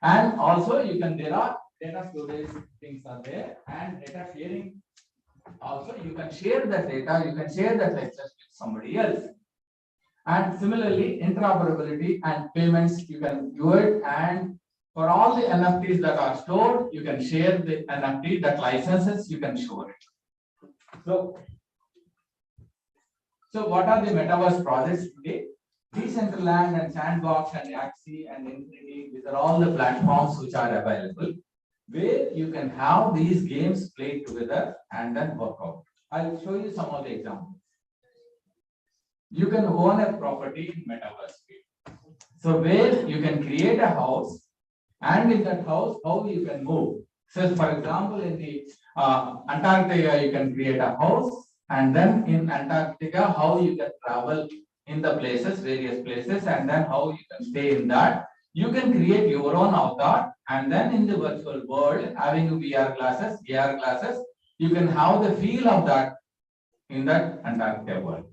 And also you can, there are data storage things are there and data sharing. Also, you can share that data, you can share that lectures with somebody else. And similarly, interoperability and payments, you can do it. And for all the NFTs that are stored, you can share the NFT that licenses, you can store it. So what are the metaverse projects today? Decentraland and Sandbox and Axie and Infinity, these are all the platforms which are available, where you can have these games played together and then work out. I'll show you some of the examples. You can own a property in metaverse. So where you can create a house, and in that house, how you can move. So for example, in the Antarctica, you can create a house, and then in Antarctica, how you can travel in the places, various places, and then how you can stay in that. You can create your own avatar, and then in the virtual world, having VR glasses, AR glasses, you can have the feel of that in that Antarctica world.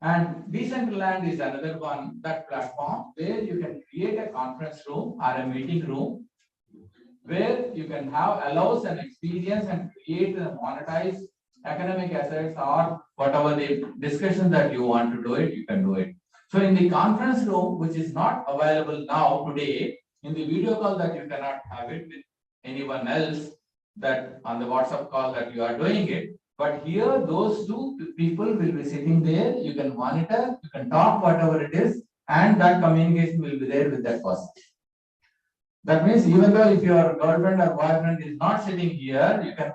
And Decentraland is another one, that platform where you can create a conference room or a meeting room where you can have allows an experience and create and monetize academic assets or whatever the discussion that you want to do it, you can do it. So in the conference room, which is not available now today, in the video call that you cannot have it with anyone else, that on the WhatsApp call that you are doing it. But here, those two people will be sitting there. You can monitor, you can talk whatever it is, and that communication will be there with that person. That means even though if your girlfriend or boyfriend is not sitting here, you can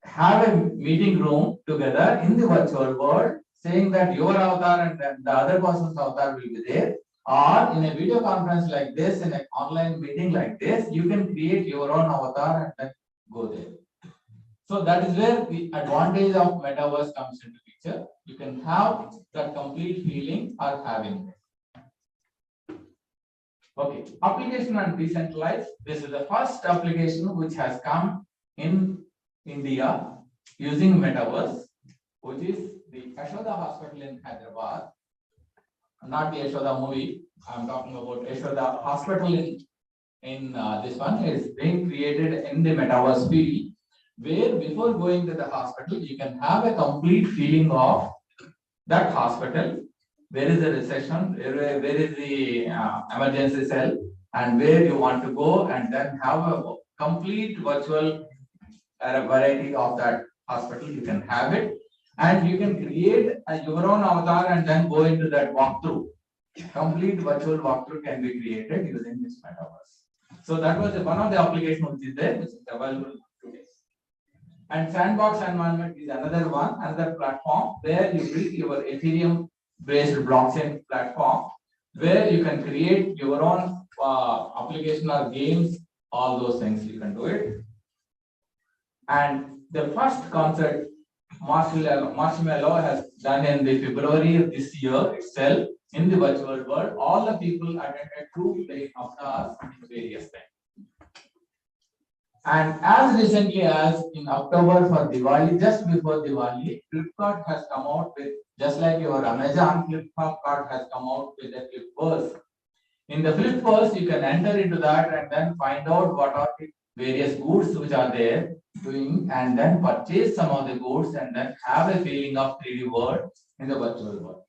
have a meeting room together in the virtual world, saying that your avatar and the other person's avatar will be there. Or in a video conference like this, in an online meeting like this, you can create your own avatar and then go there. So that is where the advantage of metaverse comes into picture. You can have that complete feeling or having it. Okay, application and decentralized. This is the first application which has come in India using metaverse, which is the Yashoda Hospital in Hyderabad. Not the Yashoda movie. I'm talking about Yashoda Hospital in this one is being created in the metaverse field, where before going to the hospital, you can have a complete feeling of that hospital. Where is the reception? Where is the emergency cell? And where you want to go, and then have a complete virtual variety of that hospital, you can have it, and you can create your own avatar and then go into that walkthrough. Complete virtual walkthrough can be created using this metaverse. So that was one of the applications which is there, which is available today. And sandbox environment is another one, another platform where you build your Ethereum based blockchain platform, where you can create your own application or games, all those things you can do it. And the first concert Marshmallow has done in the February of this year itself in the virtual world. All the people attended to play avatars in various things. And as recently as in October for Diwali, just before Diwali, Flipkart has come out with, just like your Amazon, Flipkart has come out with a Flipverse. In the Flipverse, you can enter into that and then find out what are the various goods which are there doing, and then purchase some of the goods and then have a feeling of 3D world in the virtual world.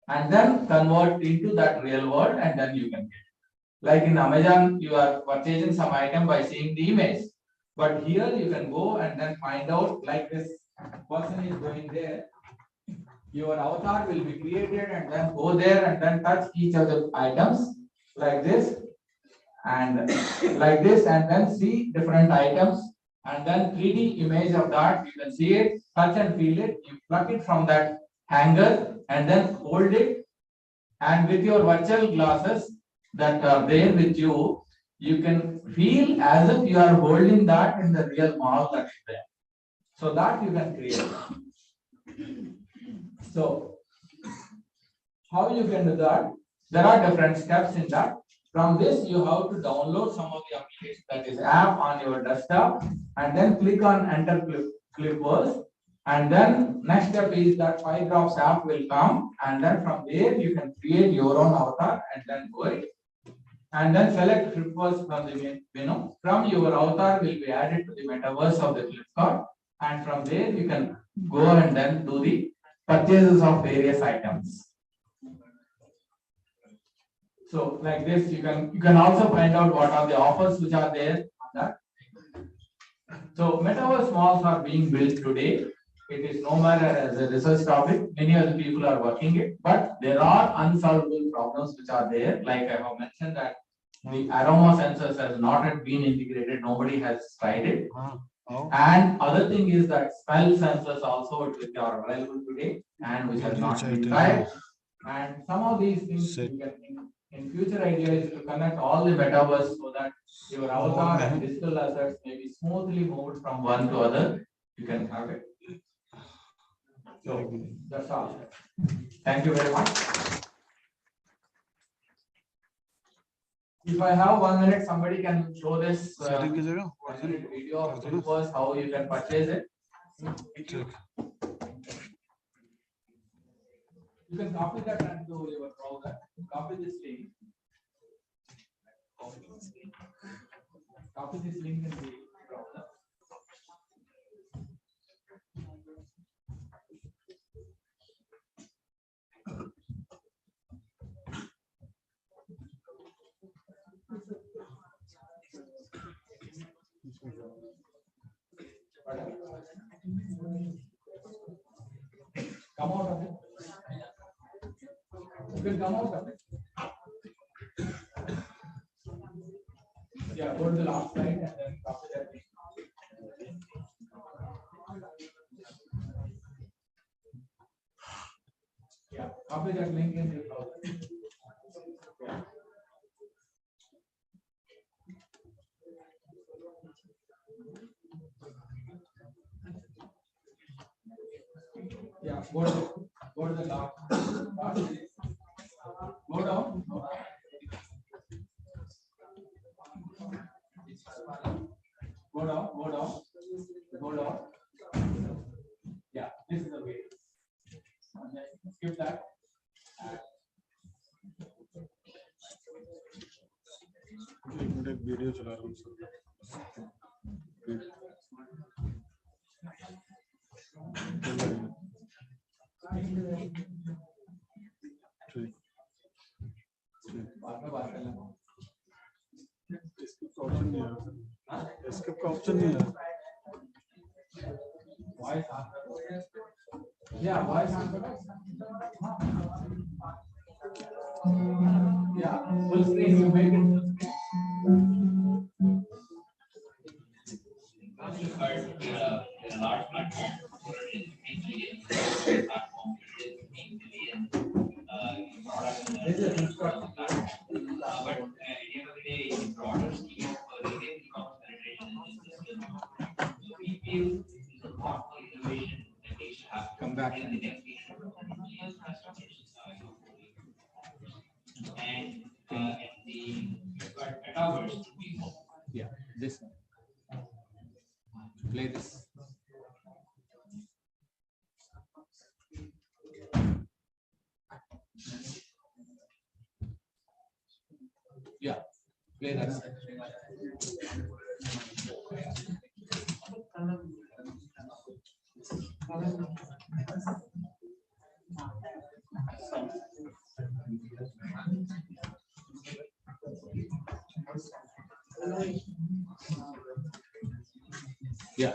And then convert into that real world and then you can get it. Like in Amazon, you are purchasing some item by seeing the image. But here you can go and then find out, like this person is going there. Your avatar will be created and then go there and then touch each of the items like this and like this, and then see different items, and then 3D image of that. You can see it, touch and feel it. You pluck it from that hanger and then hold it, and with your virtual glasses that are there with you, you can feel as if you are holding that in the real mall that is there. So that you can create. So how you can do that? There are different steps in that. From this, you have to download some of the application, that is app on your desktop, and then click on enter Flipverse. And then next step is that 5 drops app will come, and then from there you can create your own avatar and then go it. And then select Flipverse from the menu. From your avatar will be added to the metaverse of the Flipkart, and from there you can go and then do the purchases of various items. So like this, you can also find out what are the offers which are there on that. So metaverse malls are being built today. It is no matter as a research topic. Many other people are working it, but there are unsolvable problems which are there. Like I have mentioned that the aroma sensors has not yet been integrated. Nobody has tried it. And other thing is that smell sensors also which are available today and which have not been tried. And some of these things you can in future idea is to connect all the metaverse so that your avatar and digital assets may be smoothly moved from one to other. You can have it. So that's all. Thank you very much. If I have 1 minute, somebody can show this 1 minute video of Flipverse, how you can purchase it. You can copy that and do your browser. Copy this link. Copy this link in the browser. Come out of it. You can come out of it. Yeah, go to the last slide and then copy that link. Yeah, copy that link in the browser. Yeah. Yeah, go to the last. Go down. Go down. Yeah, this is the way. Skip that. Video चला रहा हूँ Voice Yeah, voice answer. Yeah, full screen, you make it full screen. This is instruction. Come back. Yeah, this one. Play this. Yeah, play that side. Yeah.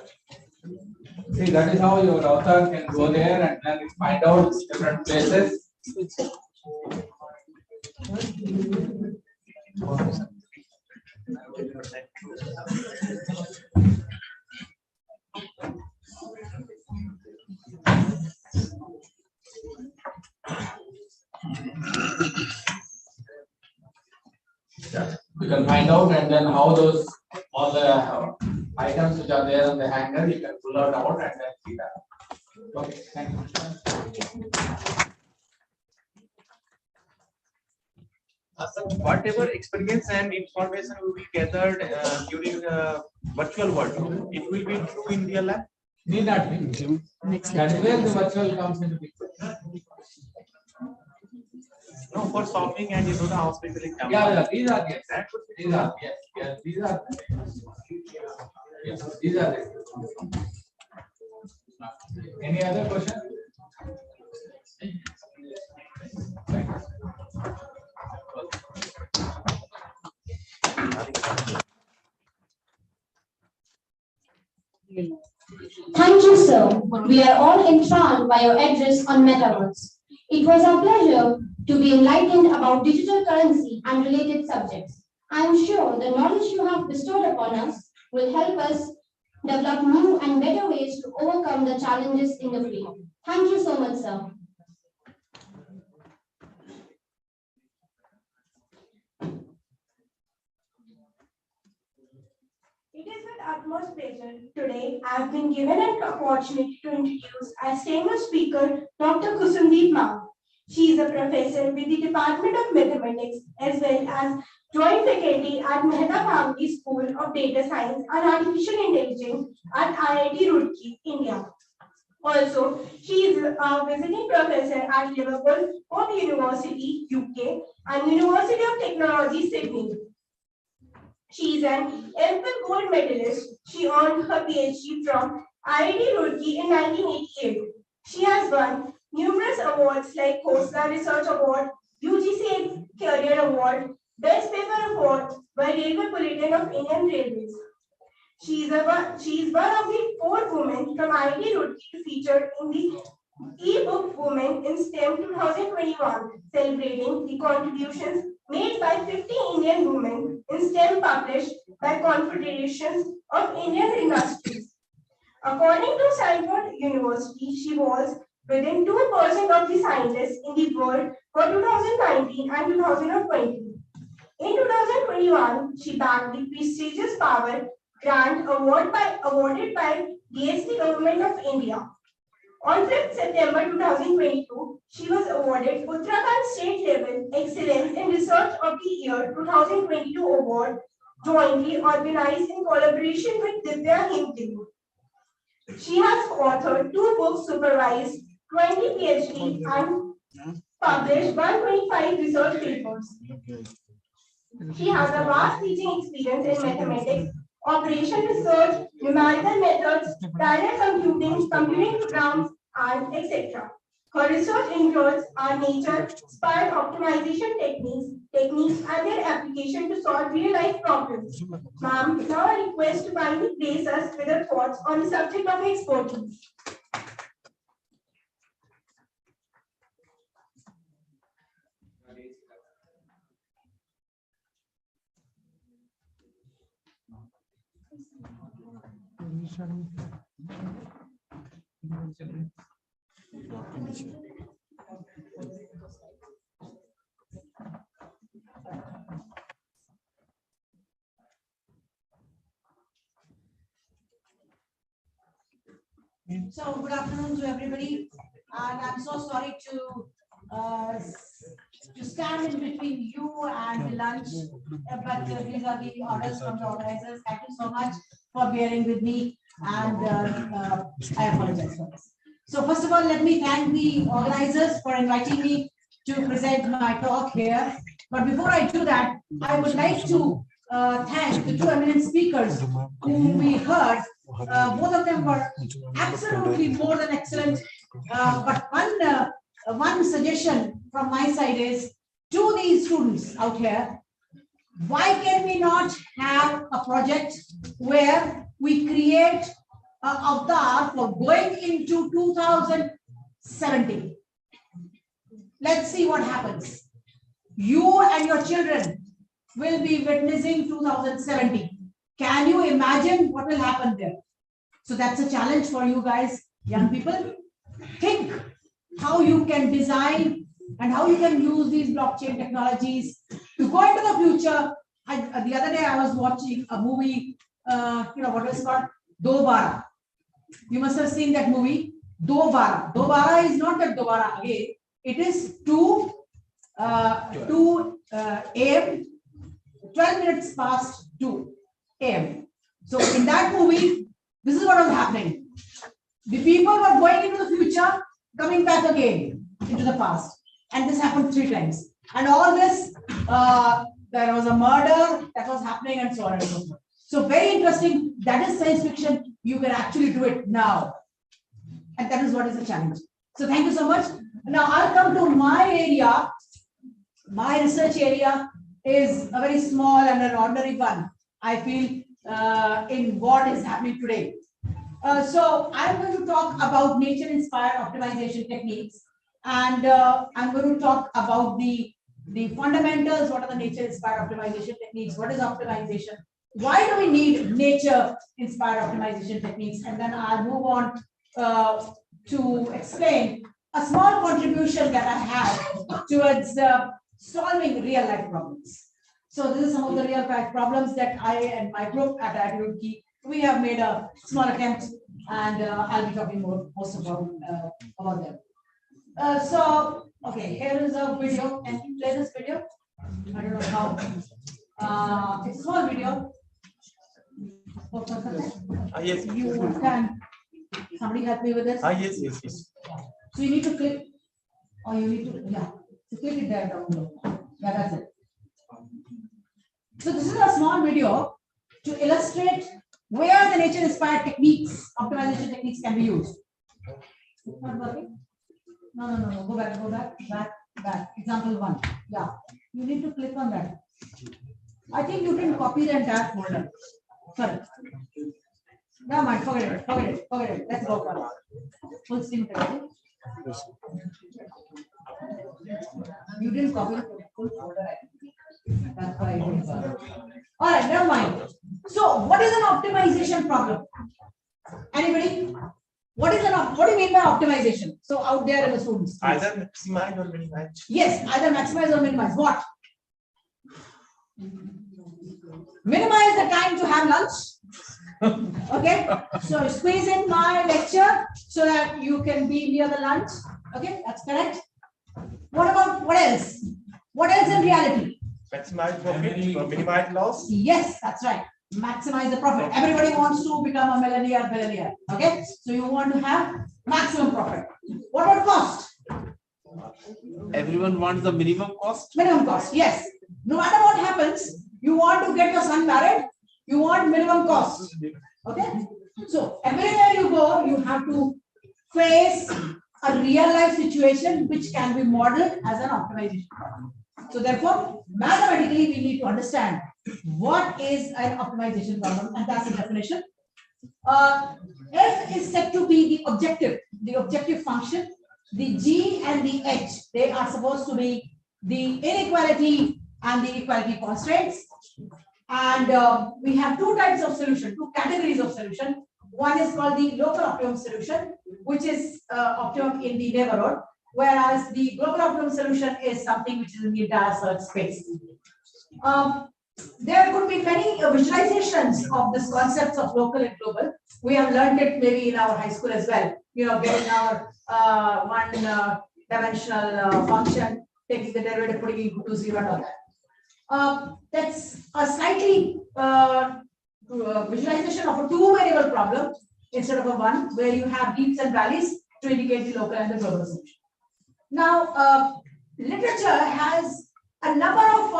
See, that is how your author can go there and then find out different places. Yeah. You can find out and then how those all the items which are there on the hanger, you can pull out and then see that. Okay, thank you. Whatever experience and information will be gathered during virtual world, it will be true in real life. Need not be. That is where the virtual comes into picture. No, for solving and the hospital exam. Yeah, these are yes. These are yes. These are yes. These are the. Any other question? Thank you, sir. We are all enthralled by your address on Metaverse. It was our pleasure to be enlightened about digital currency and related subjects. I am sure the knowledge you have bestowed upon us will help us develop new and better ways to overcome the challenges in the field. Thank you so much, sir. It is with utmost pleasure today I have been given an opportunity to introduce our esteemed speaker, Dr. Kusumdeep Mao. She is a professor with the Department of Mathematics as well as joint faculty at Mehta Family School of Data Science and Artificial Intelligence at IIT Roorkee, India. Also, she is a visiting professor at Liverpool Hope University, UK and University of Technology, Sydney. She is an MPhil gold medalist. She earned her PhD from IIT Roorkee in 1988. She has won numerous awards like Khosla Research Award, UGC Career Award, Best Paper Award by Railway Bulletin of Indian Railways. She is one of the 4 women from IIT Roorkee featured in the e-book Women in STEM 2021, celebrating the contributions made by 50 Indian women in STEM published by Confederations of Indian Industries. According to Stanford University, she was within 2% of the scientists in the world for 2019 and 2020. In 2021, she bagged the prestigious Power Grant awarded by DST Government of India. On 5th September 2022, she was awarded Uttarakhand State Level Excellence in Research of the Year 2022 Award, jointly organized in collaboration with Divya Himdev. She has authored 2 books, supervised 20 PhD and published 125 research papers. She has a vast teaching experience in mathematics, operation research, numerical methods, parallel computing, computing programs, and etc. Her research includes our nature-inspired optimization techniques and their application to solve real-life problems. Ma'am, now I request to kindly place us with her thoughts on the subject of expertise. So good afternoon to everybody, and I'm so sorry to stand in between you and the lunch, but these are the orders from the organizers. Thank you so much for bearing with me, and I apologize for this. So first of all, let me thank the organizers for inviting me to present my talk here. But before I do that, I would like to thank the two eminent speakers whom we heard. Both of them were absolutely more than excellent. But one suggestion from my side is to these students out here, why can we not have a project where we create an avatar for going into 2070? Let's see what happens. You and your children will be witnessing 2070. Can you imagine what will happen there? So that's a challenge for you guys, young people. Think how you can design and how you can use these blockchain technologies to go into the future. The other day I was watching a movie, what was it called? Dobara. You must have seen that movie, Dobara. Dobara is not that Dobara again. It is 2 a.m. 12 minutes past 2 a.m. So in that movie, this is what was happening. The people were going into the future, coming back again into the past. And this happened 3 times. And all this, there was a murder that was happening and so on and so forth. So very interesting. That is science fiction. You can actually do it now. And that is what is the challenge. So thank you so much. Now I'll come to my area. My research area is a very small and an ordinary one, I feel, in what is happening today. So I'm going to talk about nature-inspired optimization techniques, and I'm going to talk about the fundamentals. What are the nature-inspired optimization techniques? What is optimization? Why do we need nature-inspired optimization techniques? And then I'll move on to explain a small contribution that I have towards solving real-life problems. So this is some of the real-life problems that I and my group at IIT, we have made a small attempt, and I'll be talking most about them. Okay, here is a video. Can you play this video? I don't know how. It's a small video. Yes. You can. Somebody help me with this? Yes. So you need to click, or you need to, so click it there down below. Yeah, that's it. So this is a small video to illustrate where the nature-inspired techniques, optimization techniques can be used. Not working? No. Go back. Example 1. Yeah. You need to click on that. I think you can copy the entire folder. Sorry. No, mind, forget it. Let's go for it. Full screen. You didn't copy the full folder. That's why I didn't copy. All right, never mind. So, what is an optimization problem? Anybody? What do you mean by optimization? So, out there in the students. Either maximize or minimize. Yes, either maximize or minimize. What? Minimize the time to have lunch. Okay, so squeeze in my lecture so that you can be near the lunch. Okay, that's correct. What else? What else in reality? Maximize profit or minimize loss. Yes, that's right. Maximize the profit. Everybody wants to become a billionaire. Okay, so you want to have maximum profit. What about cost? Everyone wants the minimum cost. Minimum cost. Yes. No matter what happens, you want to get your son married. You want minimum cost. Okay. So everywhere you go, you have to face a real life situation which can be modeled as an optimization problem. So therefore, mathematically, we need to understand what is an optimization problem, and that's the definition. F is said to be the objective function. The G and the H, they are supposed to be the inequality and the equality constraints. And we have 2 types of solution, 2 categories of solution. One is called the local optimum solution, which is optimum in the neighborhood, whereas the global optimum solution is something which is in the entire search space. There could be many visualizations of this concepts of local and global. We have learned it maybe in our high school as well. You know, getting our one-dimensional function, taking the derivative, putting it equal to 0 and all that. That's a slightly visualization of a two-variable problem instead of a one, where you have peaks and valleys to indicate the local and the global solution. Now, literature has a number of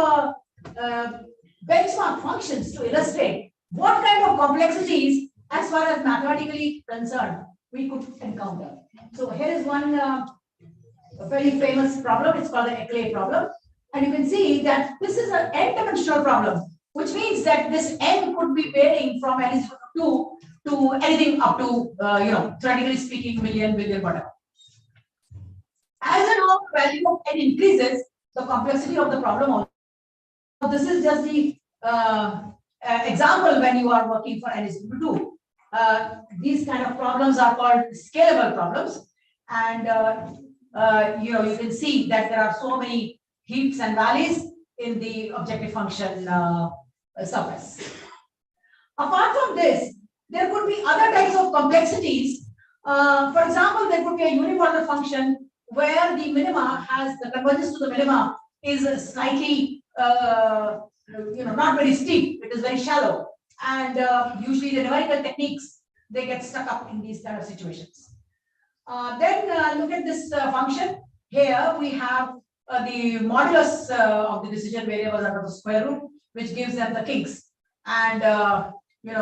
benchmark functions to illustrate what kind of complexities, as far as mathematically concerned, we could encounter. So here is one a very famous problem. It's called the Eclat problem, and you can see that this is an n-dimensional problem, which means that this n could be varying from n is equal to 2 to anything up to theoretically speaking, million, billion, whatever. As and how the value of n increases, the complexity of the problem also. So this is just the example when you are working for n is equal to 2. These kind of problems are called scalable problems, and you can see that there are so many peaks and valleys in the objective function surface. Apart from this, there could be other types of complexities. For example, there could be a unipolar function where the minima has the convergence to the minima is slightly not very steep. It is very shallow, and usually the numerical techniques, they get stuck up in these kind of situations. Then look at this function. Here we have the modulus of the decision variables under the square root, which gives them the kinks, and you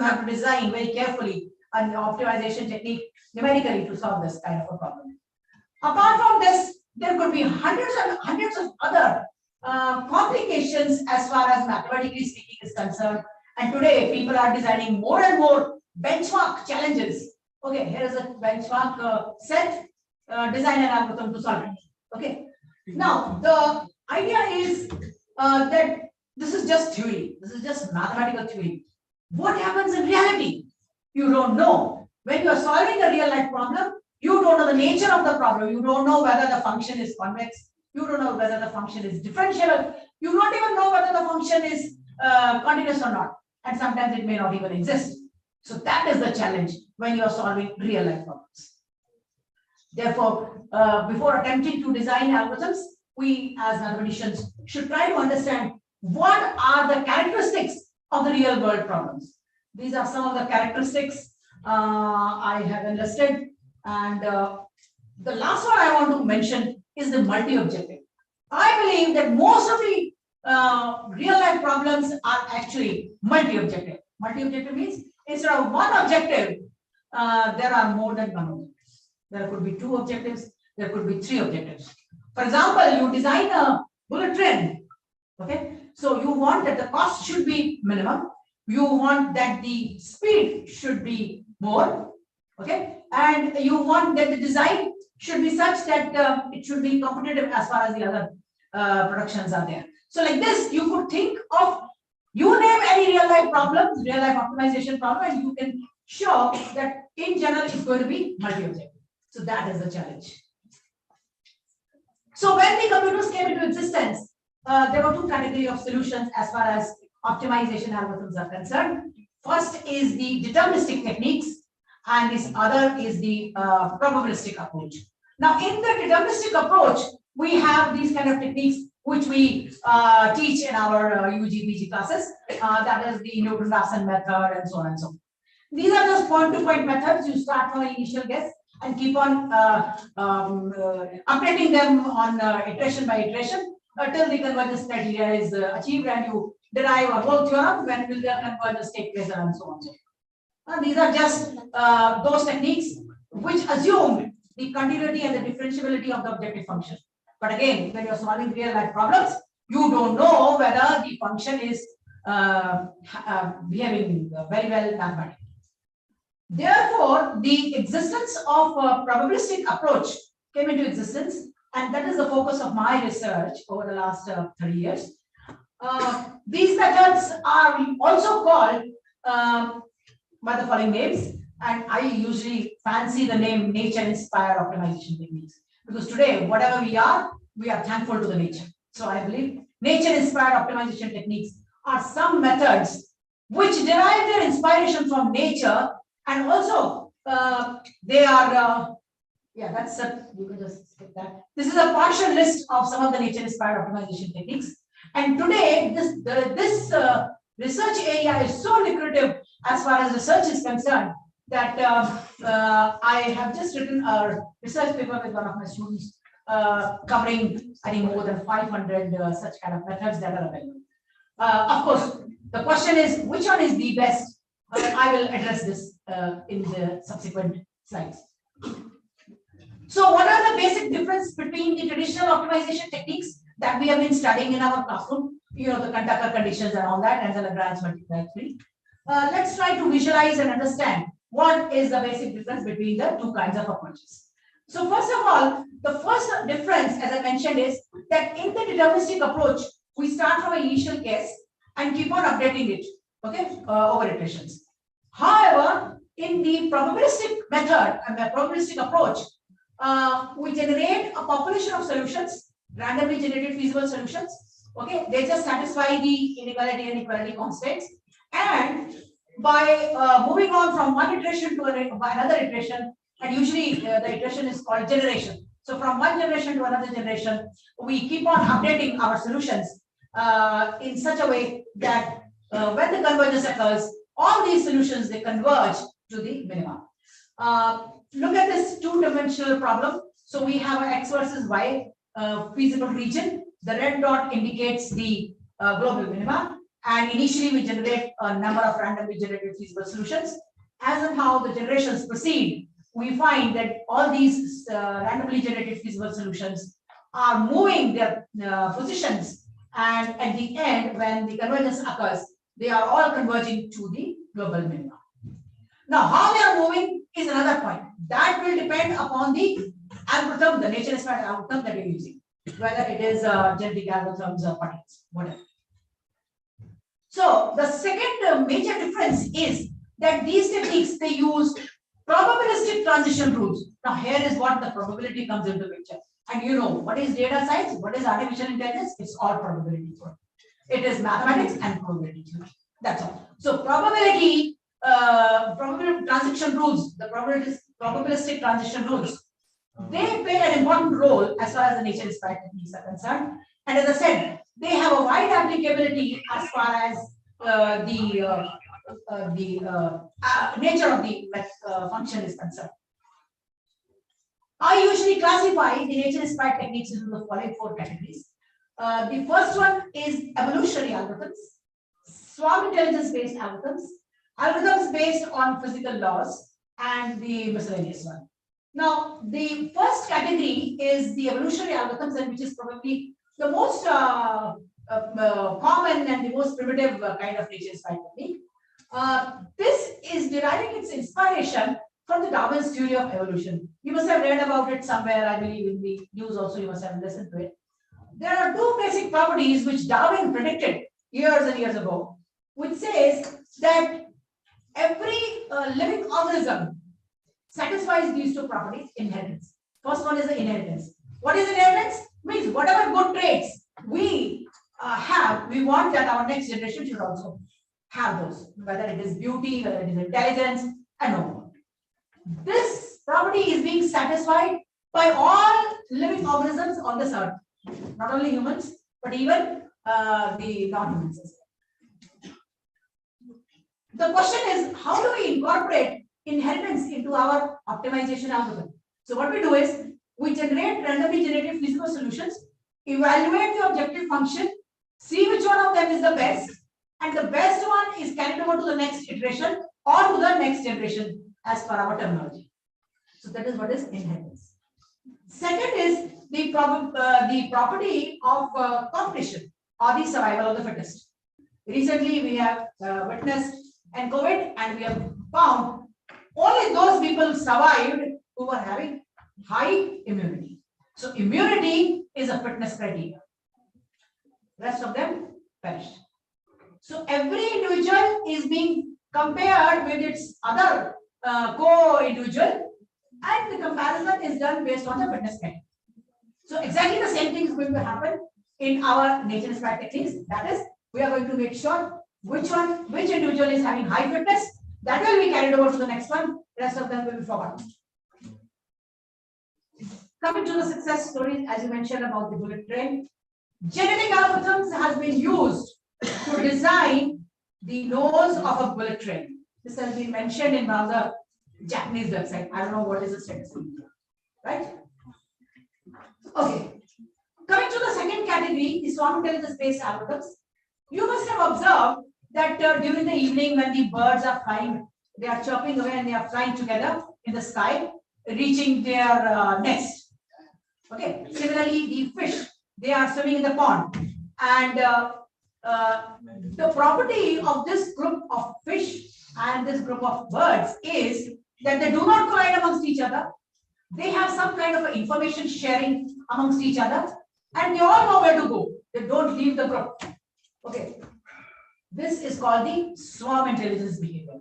have to design very carefully an optimization technique numerically to solve this kind of a problem. Apart from this, there could be hundreds and hundreds of other complications as far as mathematically speaking is concerned. And today, people are designing more and more benchmark challenges. Okay, here is a benchmark set, design an algorithm to solve it. Okay. Now, the idea is that this is just theory. This is just mathematical theory. What happens in reality? You don't know. When you are solving a real life problem, you don't know the nature of the problem. You don't know whether the function is convex. You don't know whether the function is differentiable. You don't even know whether the function is continuous or not. And sometimes it may not even exist. So that is the challenge when you are solving real life problems. Therefore, before attempting to design algorithms, we as mathematicians should try to understand what are the characteristics of the real world problems. These are some of the characteristics I have enlisted. And the last one I want to mention is the multi-objective. I believe that most of the real life problems are actually multi-objective. Multi-objective means instead of one objective, there are more than one objective. There could be 2 objectives, there could be 3 objectives. For example, you design a bullet train. Okay, so you want that the cost should be minimum. You want that the speed should be more. Okay, and you want that the design should be such that it should be competitive as far as the other productions are there. So like this, you could think of, you name any real life problem, real life optimization problem, and you can show that in general it's going to be multi-objective. So that is the challenge. So when the computers came into existence, there were 2 categories of solutions as far as optimization algorithms are concerned. First is the deterministic techniques, and this other is the probabilistic approach. Now, in the deterministic approach, we have these kind of techniques which we teach in our UG/PG classes. That is the Newton-Raphson method and so on and so on. These are just point-to-point methods. You start from an initial guess and keep on updating them on iteration by iteration until the convergence criteria is achieved, and you derive a whole theorem when will the convergence take place and so on. These are just those techniques which assume the continuity and the differentiability of the objective function. But again, when you're solving real life problems, you don't know whether the function is behaving very well mathematically. Therefore, the existence of a probabilistic approach came into existence, and that is the focus of my research over the last 30 years. These methods are also called by the following names, and I usually fancy the name nature-inspired optimization techniques, because today, whatever we are thankful to the nature. So I believe nature-inspired optimization techniques are some methods which derive their inspiration from nature, and also they are, yeah, that's a, you can just skip that. This is a partial list of some of the nature-inspired optimization techniques. And today, this research area is so lucrative as far as research is concerned that I have just written a research paper with one of my students covering, I think, more than 500 such kind of methods that are available. Of course, the question is, which one is the best? I will address this in the subsequent slides. So what are the basic difference between the traditional optimization techniques that we have been studying in our classroom? You know, the Tucker conditions and all that, and the Lagrange multiplier theory. Let's try to visualize and understand what is the basic difference between the two kinds of approaches. So first of all, the first difference, as I mentioned, is that in the deterministic approach, we start from an initial case and keep on updating it, okay, over iterations. However, in the probabilistic method and the probabilistic approach, we generate a population of solutions, randomly generated feasible solutions. Okay, they just satisfy the inequality and equality constraints, and by moving on from one iteration to another iteration, and usually the iteration is called generation. So from one generation to another generation, we keep on updating our solutions in such a way that when the convergence occurs, all these solutions, they converge to the minimum. Look at this two-dimensional problem. So we have an X versus Y feasible region. The red dot indicates the global minima, and initially we generate a number of randomly generated feasible solutions. As and how the generations proceed, we find that all these randomly generated feasible solutions are moving their positions, and at the end, when the convergence occurs, they are all converging to the global minima. Now, how they are moving is another point. That will depend upon the algorithm, the nature-inspired algorithm that you're using, whether it is genetic algorithms or particles, whatever. So the second major difference is that these techniques, they use probabilistic transition rules. Now here is what the probability comes into picture. And you know, what is data science? What is artificial intelligence? It's all probability theory. It is mathematics and probability theory. That's all. So probability, probability transition rules, the probabilistic transition rules, they play an important role as far as the nature-inspired techniques are concerned. And as I said, they have a wide applicability as far as the nature of the function is concerned. I usually classify the nature-inspired techniques into the following four categories. The first one is evolutionary algorithms, swarm intelligence-based algorithms, algorithms based on physical laws, and the miscellaneous one. Now, the first category is the evolutionary algorithms, and which is probably the most common and the most primitive kind of nature-inspired technique. This is deriving its inspiration from the Darwin's theory of evolution. You must have read about it somewhere, I believe in the news also, you must have listened to it. There are two basic properties which Darwin predicted years and years ago, which says that every living organism satisfies these two properties, inheritance. First one is the inheritance. What is inheritance? Means whatever good traits we have, we want that our next generation should also have those, whether it is beauty, whether it is intelligence, and no more. This property is being satisfied by all living organisms on this earth, not only humans, but even the non-humans as well. The question is, how do we incorporate inheritance into our optimization algorithm? So what we do is, we generate randomly generated feasible solutions, evaluate the objective function, see which one of them is the best, and the best one is carried over to the next iteration or to the next generation as per our terminology. So that is what is inheritance. Second is the property of competition or the survival of the fittest. Recently, we have witnessed COVID, and we have found only those people survived who were having high immunity. So immunity is a fitness criteria. Rest of them perished. So every individual is being compared with its other co-individual, and the comparison is done based on the fitness metric. So exactly the same thing is going to happen in our nature inspired techniques. That is, we are going to make sure which individual is having high fitness. That will be carried over to the next one. Rest of them will be forgotten. Coming to the success stories, as you mentioned about the bullet train, genetic algorithms has been used to design the nose of a bullet train. This has been mentioned in one of the Japanese website. I don't know what is the status, right? Okay. Coming to the second category, the swarm intelligence-based algorithms. You must have observed that during the evening when the birds are flying, they are chirping away and they are flying together in the sky, reaching their nest. Okay. Similarly, the fish, they are swimming in the pond, and the property of this group of fish and this group of birds is that they do not collide amongst each other. They have some kind of information sharing amongst each other, and they all know where to go. They don't leave the group. Okay. This is called the swarm intelligence behavior.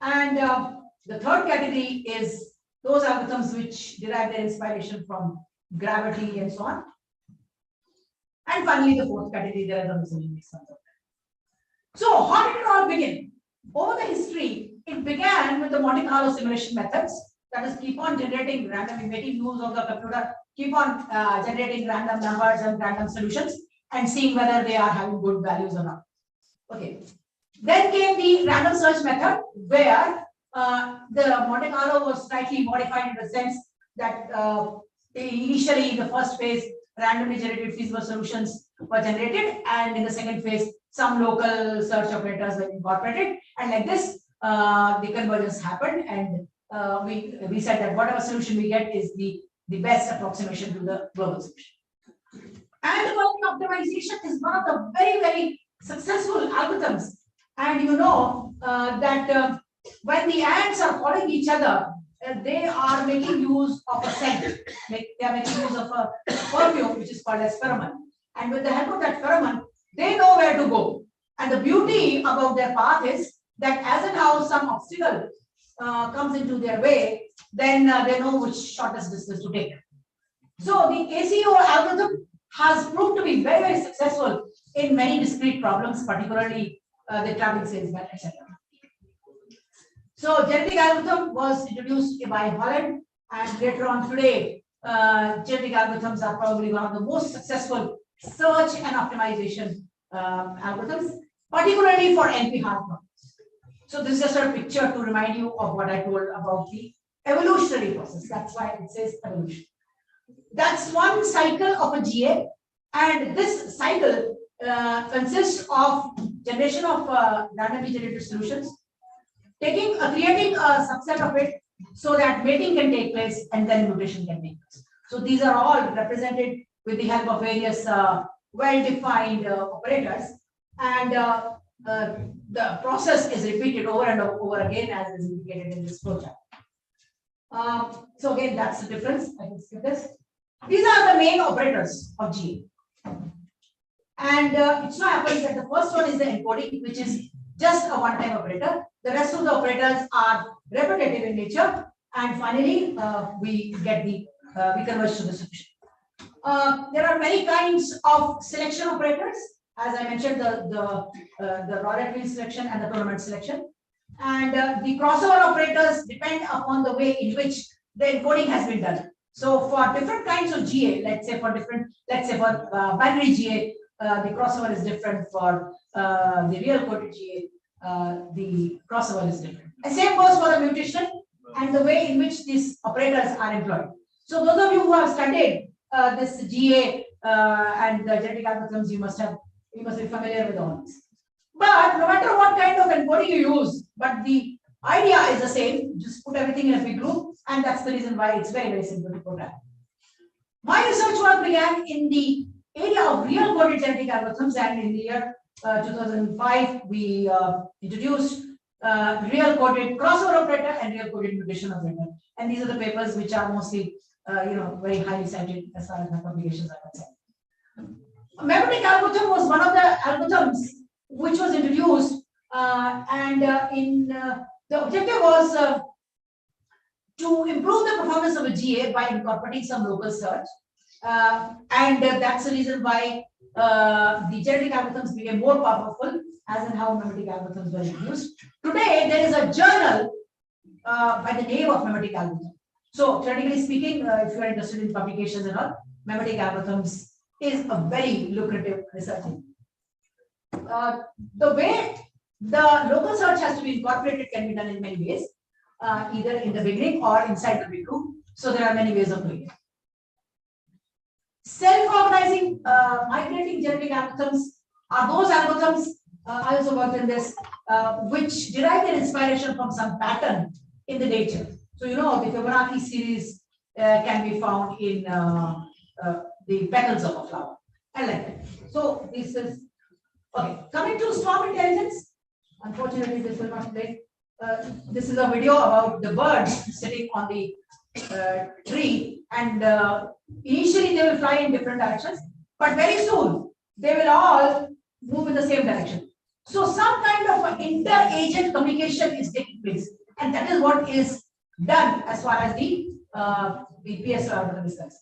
And the third category is those algorithms which derive their inspiration from gravity and so on. And finally, the fourth category, there are the miscellaneous ones. So how did it all begin? Over the history, it began with the Monte Carlo simulation methods. That is, keep on generating randomly, making use of the computer, keep on generating random numbers and random solutions and seeing whether they are having good values or not. Okay. Then came the random search method, where the Monte Carlo was slightly modified in the sense that initially in the first phase, randomly generated feasible solutions were generated, and in the second phase, some local search operators were incorporated, and like this, the convergence happened, and we said that whatever solution we get is the best approximation to the global solution. And optimization is one of the very, very successful algorithms. And you know that when the ants are following each other, they are making use of a scent. They are making use of a perfume, which is called as pheromone. And with the help of that pheromone, they know where to go. And the beauty about their path is that as and how some obstacle comes into their way, then they know which shortest distance to take. So the ACO algorithm has proved to be very, very successful in many discrete problems, particularly the traveling salesman, etc. So genetic algorithm was introduced by Holland, and later on today, genetic algorithms are probably one of the most successful search and optimization algorithms, particularly for NP hard problems. So this is just a picture to remind you of what I told about the evolutionary process. That's why it says evolution. That's one cycle of a GA, and this cycle consists of generation of randomly generated solutions, creating a subset of it so that mating can take place and then mutation can take place. So these are all represented with the help of various well-defined operators, and the process is repeated over and over again as is indicated in this flowchart. So again, that's the difference. I can skip this. These are the main operators of GA. And it so happens that the first one is the encoding, which is just a one-time operator. The rest of the operators are repetitive in nature. And finally, we converge to the solution. There are many kinds of selection operators. As I mentioned, the Rorett wheel selection and the tournament selection. And the crossover operators depend upon the way in which the encoding has been done. So for different kinds of GA, let's say for binary GA, the crossover is different. For the real coded GA, the crossover is different. The same goes for the mutation and the way in which these operators are employed. So those of you who have studied this GA and the genetic algorithms, you must be familiar with all this. But no matter what kind of encoding you use, but the idea is the same. Just put everything in a big group, and that's the reason why it's very, very simple to program. My research work began in the area of real coded genetic algorithms, and in the year 2005, we introduced real coded crossover operator and real coded mutation operator. And these are the papers which are mostly, very highly cited as far as my publications are concerned. Memetic algorithm was one of the algorithms which was introduced The objective was to improve the performance of a GA by incorporating some local search. That's the reason why the genetic algorithms became more powerful, as in how memetic algorithms were used. Today, there is a journal by the name of memetic algorithm. So, theoretically speaking, if you are interested in publications and all, memetic algorithms is a very lucrative research. The way the local search has to be incorporated can be done in many ways, either in the beginning or inside the big group. So, there are many ways of doing it. Self-organizing migrating genetic algorithms are those algorithms, I also worked in this, which derive their inspiration from some pattern in the nature. So, you know, the Fibonacci series can be found in the petals of a flower. I like that. So, this is, okay, coming to swarm intelligence. Unfortunately, this will not play. This is a video about the birds sitting on the tree, and initially they will fly in different directions, but very soon they will all move in the same direction. So some kind of inter-agent communication is taking place, and that is what is done as far as the PSO algorithm is concerned.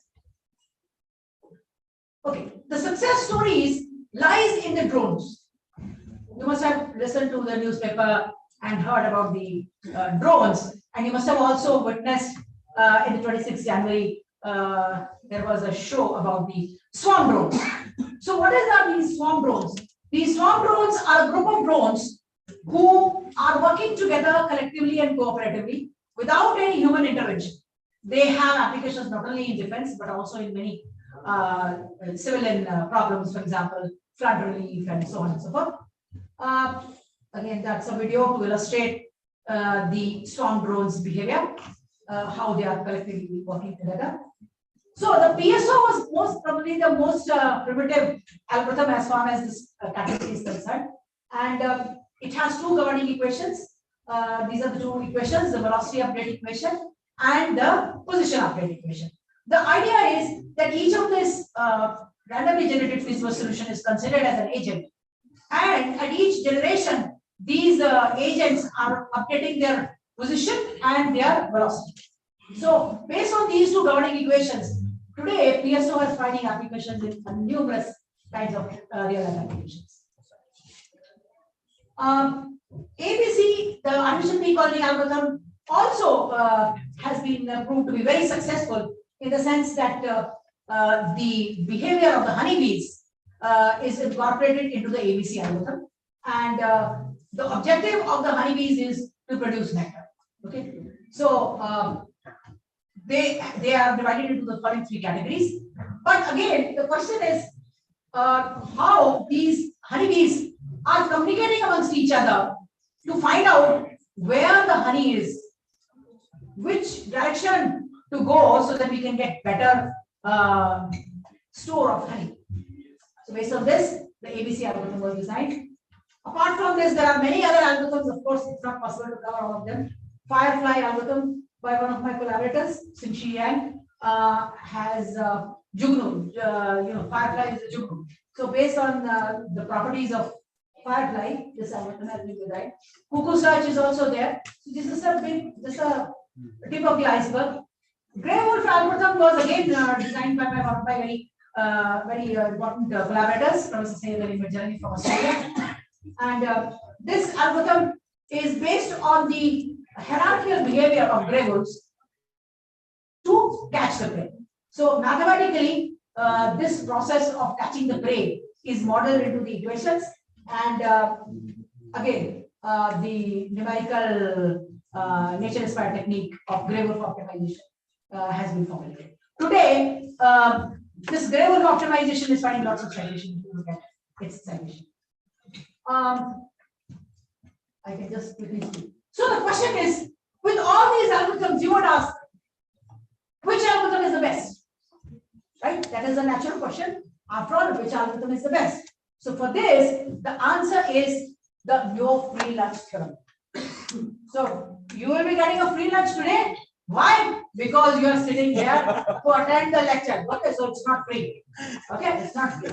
Okay, the success stories lies in the drones. You must have listened to the newspaper and heard about the drones, and you must have also witnessed in the 26th January, there was a show about the swarm drones. So what are these swarm drones? These swarm drones are a group of drones who are working together collectively and cooperatively without any human intervention. They have applications not only in defense, but also in many civilian problems, for example, flood relief and so on and so forth. Again, that's a video to illustrate the swarm drones behavior, how they are collectively working together. So the PSO was probably the most primitive algorithm as far as this category is concerned, and it has two governing equations. These are the two equations: the velocity update equation and the position update equation. The idea is that each of this randomly generated feasible solution is considered as an agent, and at each generation, these agents are updating their position and their velocity. So, based on these two governing equations, today PSO is finding applications in numerous kinds of real-life applications. ABC, the artificial peak origin algorithm, also has been proved to be very successful in the sense that the behavior of the honeybees is incorporated into the ABC algorithm, and the objective of the honeybees is to produce nectar. Okay, so they are divided into the following three categories. But again, the question is how these honeybees are communicating amongst each other to find out where the honey is, which direction to go so that we can get better store of honey. So based on this, the ABC algorithm was designed. Apart from this, there are many other algorithms. Of course, it's not possible to cover all of them. Firefly algorithm by one of my collaborators, Xin Yang, has Jugnu. Firefly is a Jugnu. So based on the properties of Firefly, this algorithm has been designed. Cuckoo search is also there. So this is a tip of the iceberg. Grey wolf algorithm was again designed by one of my very important collaborators, Professor Sayed Majani from Australia. And this algorithm is based on the hierarchical behavior of grey wolves to catch the prey. So mathematically, this process of catching the prey is modeled into the equations, and again, the numerical nature-inspired technique of grey wolf optimization has been formulated. Today, this grey wolf optimization is finding lots of citation if you look at its citation. I can just quickly see. So the question is, with all these algorithms, you would ask, which algorithm is the best? Right? That is a natural question. After all, which algorithm is the best? So for this, the answer is the no free lunch theorem. So you will be getting a free lunch today. Why? Because you are sitting here to attend the lecture. Okay, so it's not free. Okay, it's not free.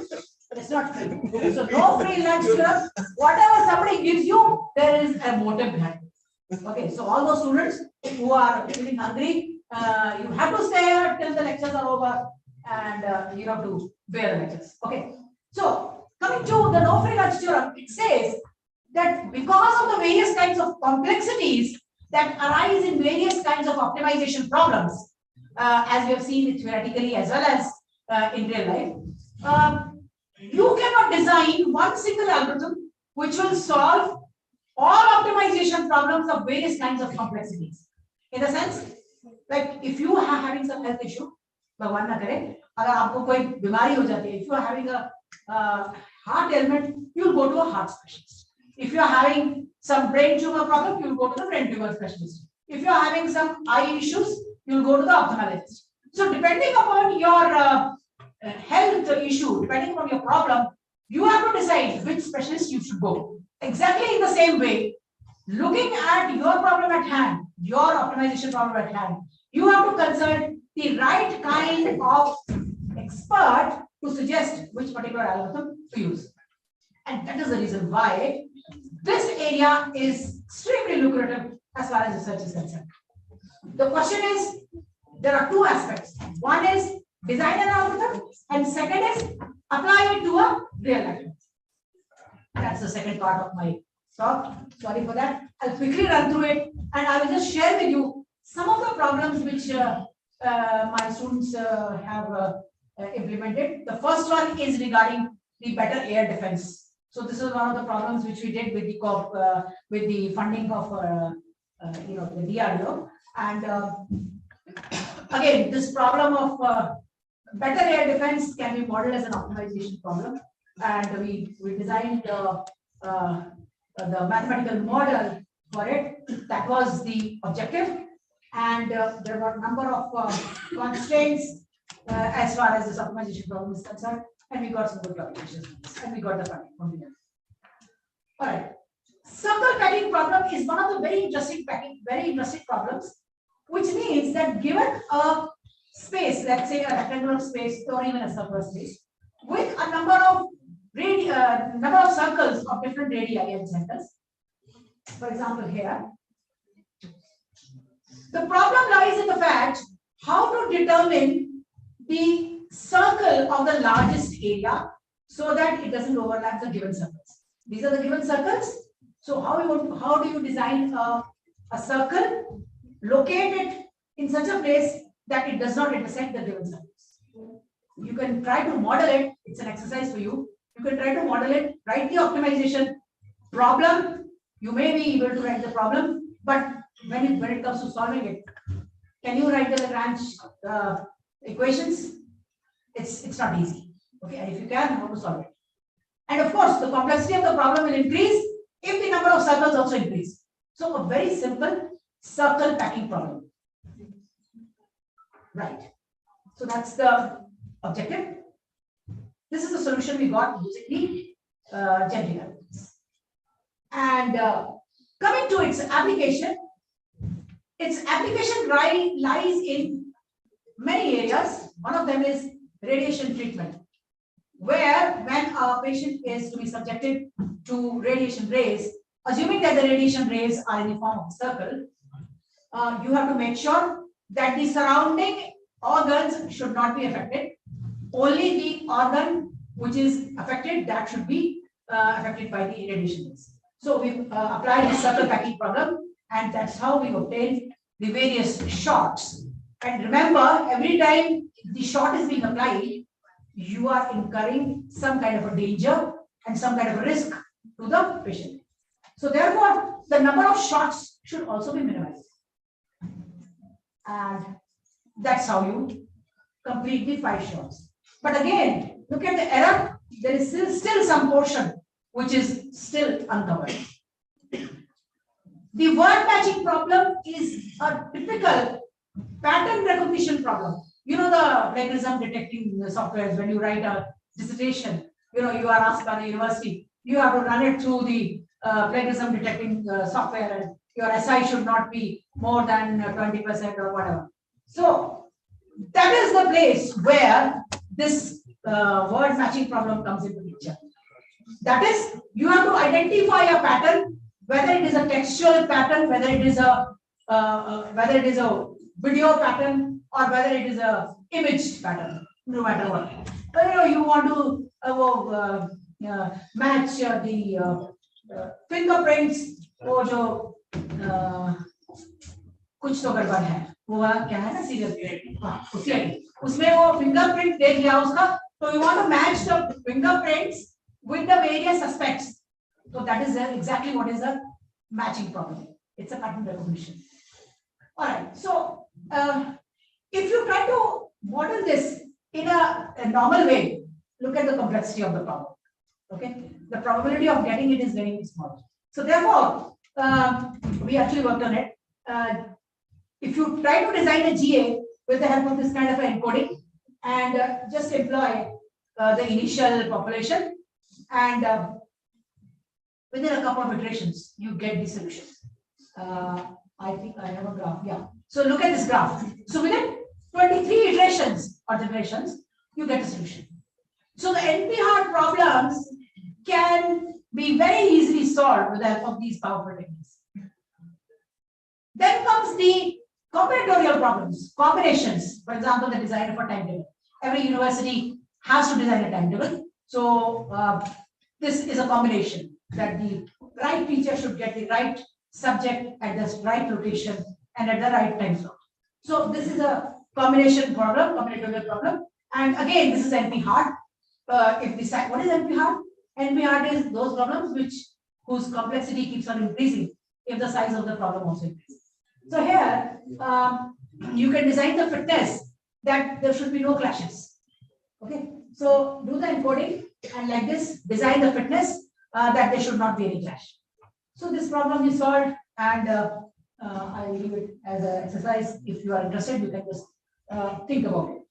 but it's not free. So no free lunch here. Whatever somebody gives you, there is a motive behind it. Okay, so all those students who are feeling hungry, you have to stay here till the lectures are over, and you have to bear the lectures. Okay, so coming to the no free lunch theorem, it says that because of the various kinds of complexities that arise in various kinds of optimization problems, as we have seen it theoretically as well as in real life, you cannot design one single algorithm which will solve all optimization problems of various kinds of complexities. In the sense, like if you are having some health issue, भगवान ना करे, अगर आपको कोई बीमारी हो जाती है, if you are having a heart ailment, you will go to a heart specialist. If you are having some brain tumor problem, you will go to the brain tumor specialist. If you are having some eye issues, you will go to the ophthalmologist. So depending upon your health issue, depending on your problem, you have to decide which specialist you should go. Exactly in the same way, looking at your problem at hand, your optimization problem at hand, you have to consult the right kind of expert to suggest which particular algorithm to use. And that is the reason why this area is extremely lucrative as far as research is concerned. The question is, there are two aspects. One is design an algorithm, and second is apply it to a real algorithm. That's the second part of my talk. Sorry for that. I'll quickly run through it, and I will just share with you some of the problems which my students have implemented. The first one is regarding the better air defense. So this is one of the problems which we did with the funding of the DRDO, and again, this problem of better air defense can be modeled as an optimization problem, and we designed the mathematical model for it. That was the objective, and there were a number of constraints as far as this optimization problem is concerned, and we got some good calculations, and we got the funding from there. All right, circle packing problem is one of the very interesting problems, which means that given a space, let's say a rectangular space or even a circular space, with a number of circles of different radii and centers. For example, here, the problem lies in the fact how to determine the circle of the largest area so that it doesn't overlap the given circles. These are the given circles. So how do you design a circle, locate it in such a place that it does not intersect the given circles? You can try to model it. It's an exercise for you. You can try to model it, write the optimization problem. You may be able to write the problem, but when it comes to solving it, can you write the Lagrange equations? It's not easy. Okay, and if you can, how to solve it? And of course, the complexity of the problem will increase if the number of circles also increase. So a very simple circle packing problem. Right. So that's the objective. This is the solution we got using the generic algorithms. And coming to its application lies in many areas. One of them is radiation treatment, where when a patient is to be subjected to radiation rays, assuming that the radiation rays are in the form of a circle, you have to make sure that the surrounding organs should not be affected. Only the organ which is affected, that should be affected by the radiation rays. So we applied the circle packing problem, and that's how we obtained the various shots. And remember, every time the shot is being applied, you are incurring some kind of a danger and some kind of a risk to the patient. So therefore, the number of shots should also be minimized. And that's how you complete the 5 shots. But again, look at the error. There is still some portion which is still uncovered. The word matching problem is a typical pattern recognition problem. You know the plagiarism detecting softwares. When you write a dissertation, you are asked by the university, you have to run it through the plagiarism detecting software, and your SI should not be more than 20% or whatever. So that is the place where this word matching problem comes into picture. That is, you have to identify a pattern, whether it is a textual pattern, whether it is a video pattern, or whether it is a image pattern, no matter what. But you want to match the fingerprints or जो कुछ तो गड़बड़ है, वो क्या है ना serial उसमें वो फिंगरप्रिंट देख लिया उसका, so you want to match the fingerprints with the various suspects. So that is exactly what is a matching problem. It's a pattern recognition. All right. So if you try to model this in a normal way, look at the complexity of the problem. Okay, the probability of getting it is very small. So therefore, we actually worked on it. If you try to design a GA with the help of this kind of an encoding and just employ the initial population, and within a couple of iterations, you get the solution. I think I have a graph. Yeah. So look at this graph. So within 23 iterations or generations, you get a solution. So the NP-hard problems can be very easily solved with the help of these powerful techniques. Then comes the combinatorial problems, combinations. For example, the design of a timetable. Every university has to design a timetable. So this is a combination that the right teacher should get the right subject at the right location and at the right time slot. So this is a combination problem, combinatorial problem. And again, this is NP-hard. If the what is NP-hard? NP-hard is those problems whose complexity keeps on increasing if the size of the problem also increases. So here, you can design the fitness that there should be no clashes. Okay, so do the encoding and like this, design the fitness that there should not be any clash. So this problem is solved, and I will leave it as an exercise. If you are interested, you can just think about it.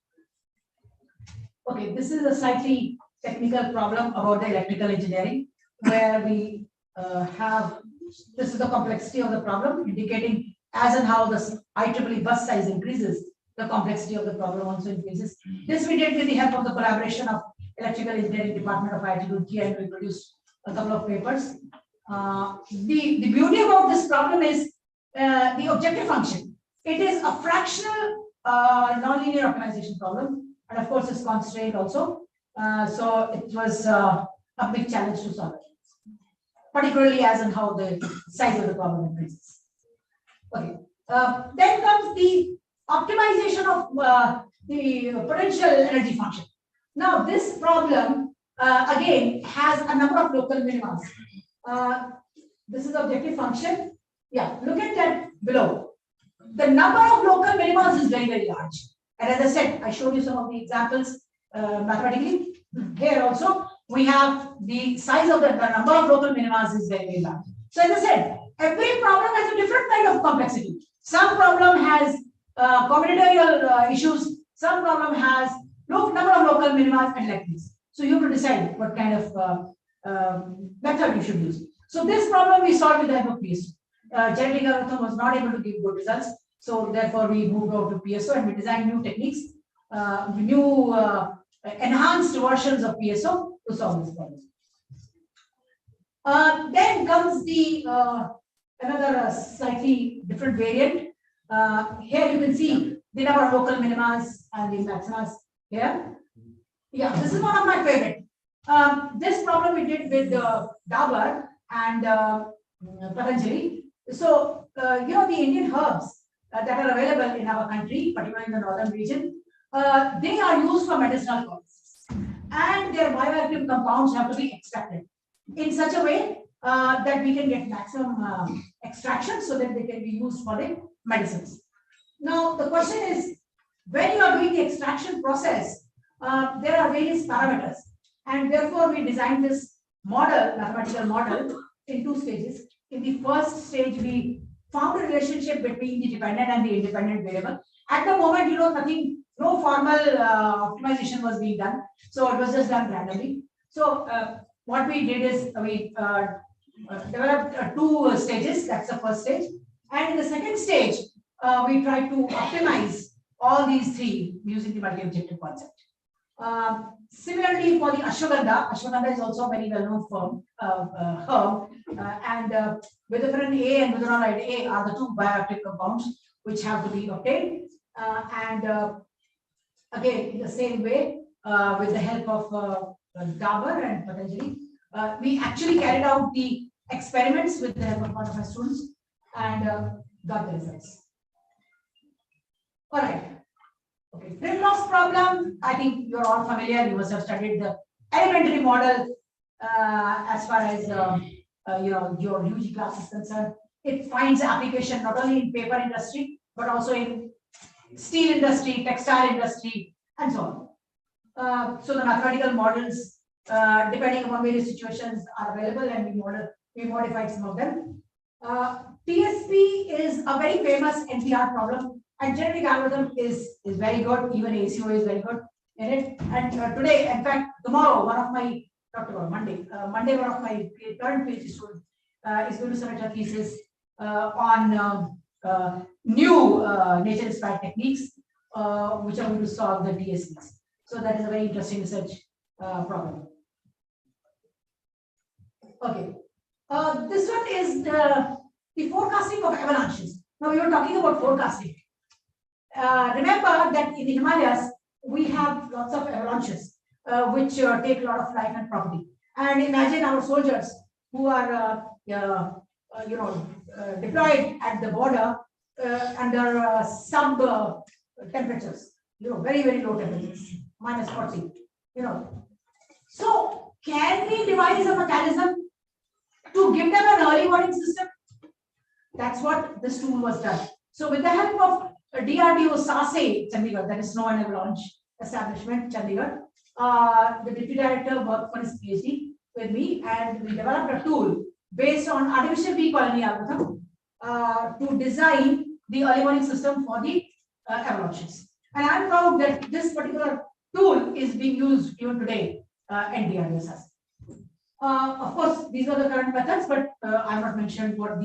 Okay, this is a slightly technical problem about the electrical engineering, where we this is the complexity of the problem, indicating as and how the IEEE bus size increases, the complexity of the problem also increases. This we did with the help of the collaboration of Electrical Engineering Department of IIT Roorkee, and we produced a couple of papers. The beauty about this problem is the objective function. It is a fractional nonlinear optimization problem, and of course it's constrained also. So it was a big challenge to solve it, particularly as and how the size of the problem increases. Okay. Then comes the optimization of the potential energy function. Now this problem again has a number of local minima. This is the objective function. Yeah, look at that below. The number of local minima is very, very large. And as I said, I showed you some of the examples mathematically. Here also, we have the size of the number of local minima is very, very large. So as I said, every problem has a different kind of complexity. Some problem has combinatorial issues. Some problem has number of local minima and like this. So you have to decide what kind of method you should use. So this problem we solved with the help of PSO. Generating algorithm was not able to give good results. So therefore we moved out to PSO and we designed new techniques, new enhanced versions of PSO to solve this problem. Then comes the another slightly different variant. Here you can see the number of local minimas and the maximas here. Yeah, this is one of my favorite. This problem we did with Dabur and Patanjali. So, you know, the Indian herbs that are available in our country, particularly in the northern region, they are used for medicinal purposes, and their bioactive compounds have to be extracted in such a way that we can get maximum extraction so that they can be used for the medicines. Now, the question is, when you are doing the extraction process, there are various parameters, and therefore we designed this model, mathematical model, in two stages. In the first stage, we found a relationship between the dependent and the independent variable. At the moment, you know, nothing, no formal optimization was being done, so it was just done randomly. So what we did is we developed two stages. That's the first stage, and in the second stage, we tried to optimize all these three using the multi-objective concept. Similarly, for the ashwagandha is also a very well-known herb, with different A and withanolide A are the two bioactive compounds which have to be obtained. Again, in the same way, with the help of Dabur and Patanjali, we actually carried out the experiments with the help of one of my students and got the results. All right. Okay, trim loss problem. I think you're all familiar. You must have studied the elementary model as far as your UG class is concerned. It finds application not only in paper industry but also in steel industry, textile industry, and so on. So the mathematical models, depending upon various situations, are available, and we modified some of them. TSP is a very famous NCR problem, and genetic algorithm is very good. Even ACO is very good in it. And today, in fact, tomorrow, Monday, one of my current PhD students is going to submit a thesis on new nature-inspired techniques which are going to solve the TSPs. So that is a very interesting research problem. Okay, this one is the forecasting of avalanches. Now we were talking about forecasting. Remember that in the Himalayas we have lots of avalanches which take a lot of life and property. And imagine our soldiers who are deployed at the border under sub temperatures, very, very low temperatures, -40, So can we devise a mechanism to give them an early warning system? That's what this tool was done. So with the help of DRDO SASE, Chandigarh, that is Snow and Avalanche Establishment, Chandigarh, the deputy director worked for his PhD with me, and we developed a tool based on artificial bee colony algorithm to design the early warning system for the avalanches. And I'm proud that this particular tool is being used even today in DRDO. Of course, these are the current methods, but I'm not mentioned what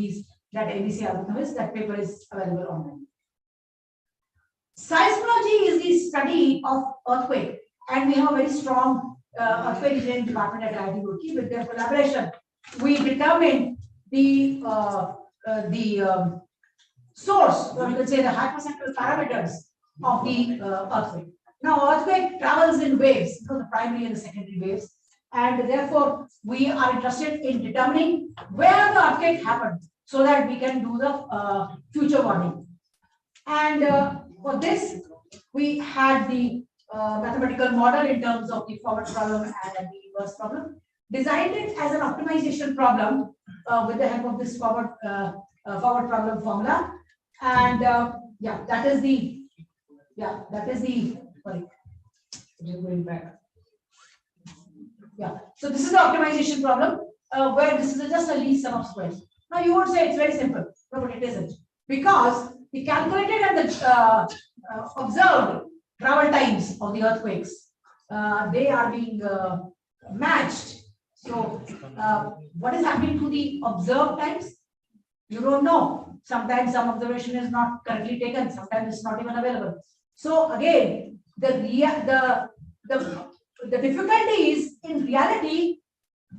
that ABC algorithm is. That paper is available online. Seismology is the study of earthquake, and we have a very strong earthquake engineering department at IIT Roorkee. With their collaboration, we determined the source, or you could say the hypercentral parameters of the earthquake. Now, earthquake travels in waves, the primary and the secondary waves, and therefore we are interested in determining where the earthquake happened, so that we can do the future warning. And for this, we had the mathematical model in terms of the forward problem and the reverse problem. Designed it as an optimization problem with the help of this forward problem formula. And that is the sorry, just going back. So this is the optimization problem where this is just a least sum of squares. Now you would say it's very simple, no, but it isn't, because the calculated and the observed travel times of the earthquakes, they are being matched. So what is happening to the observed times? You don't know. Sometimes some observation is not correctly taken, sometimes it's not even available. So again, the difficulties in reality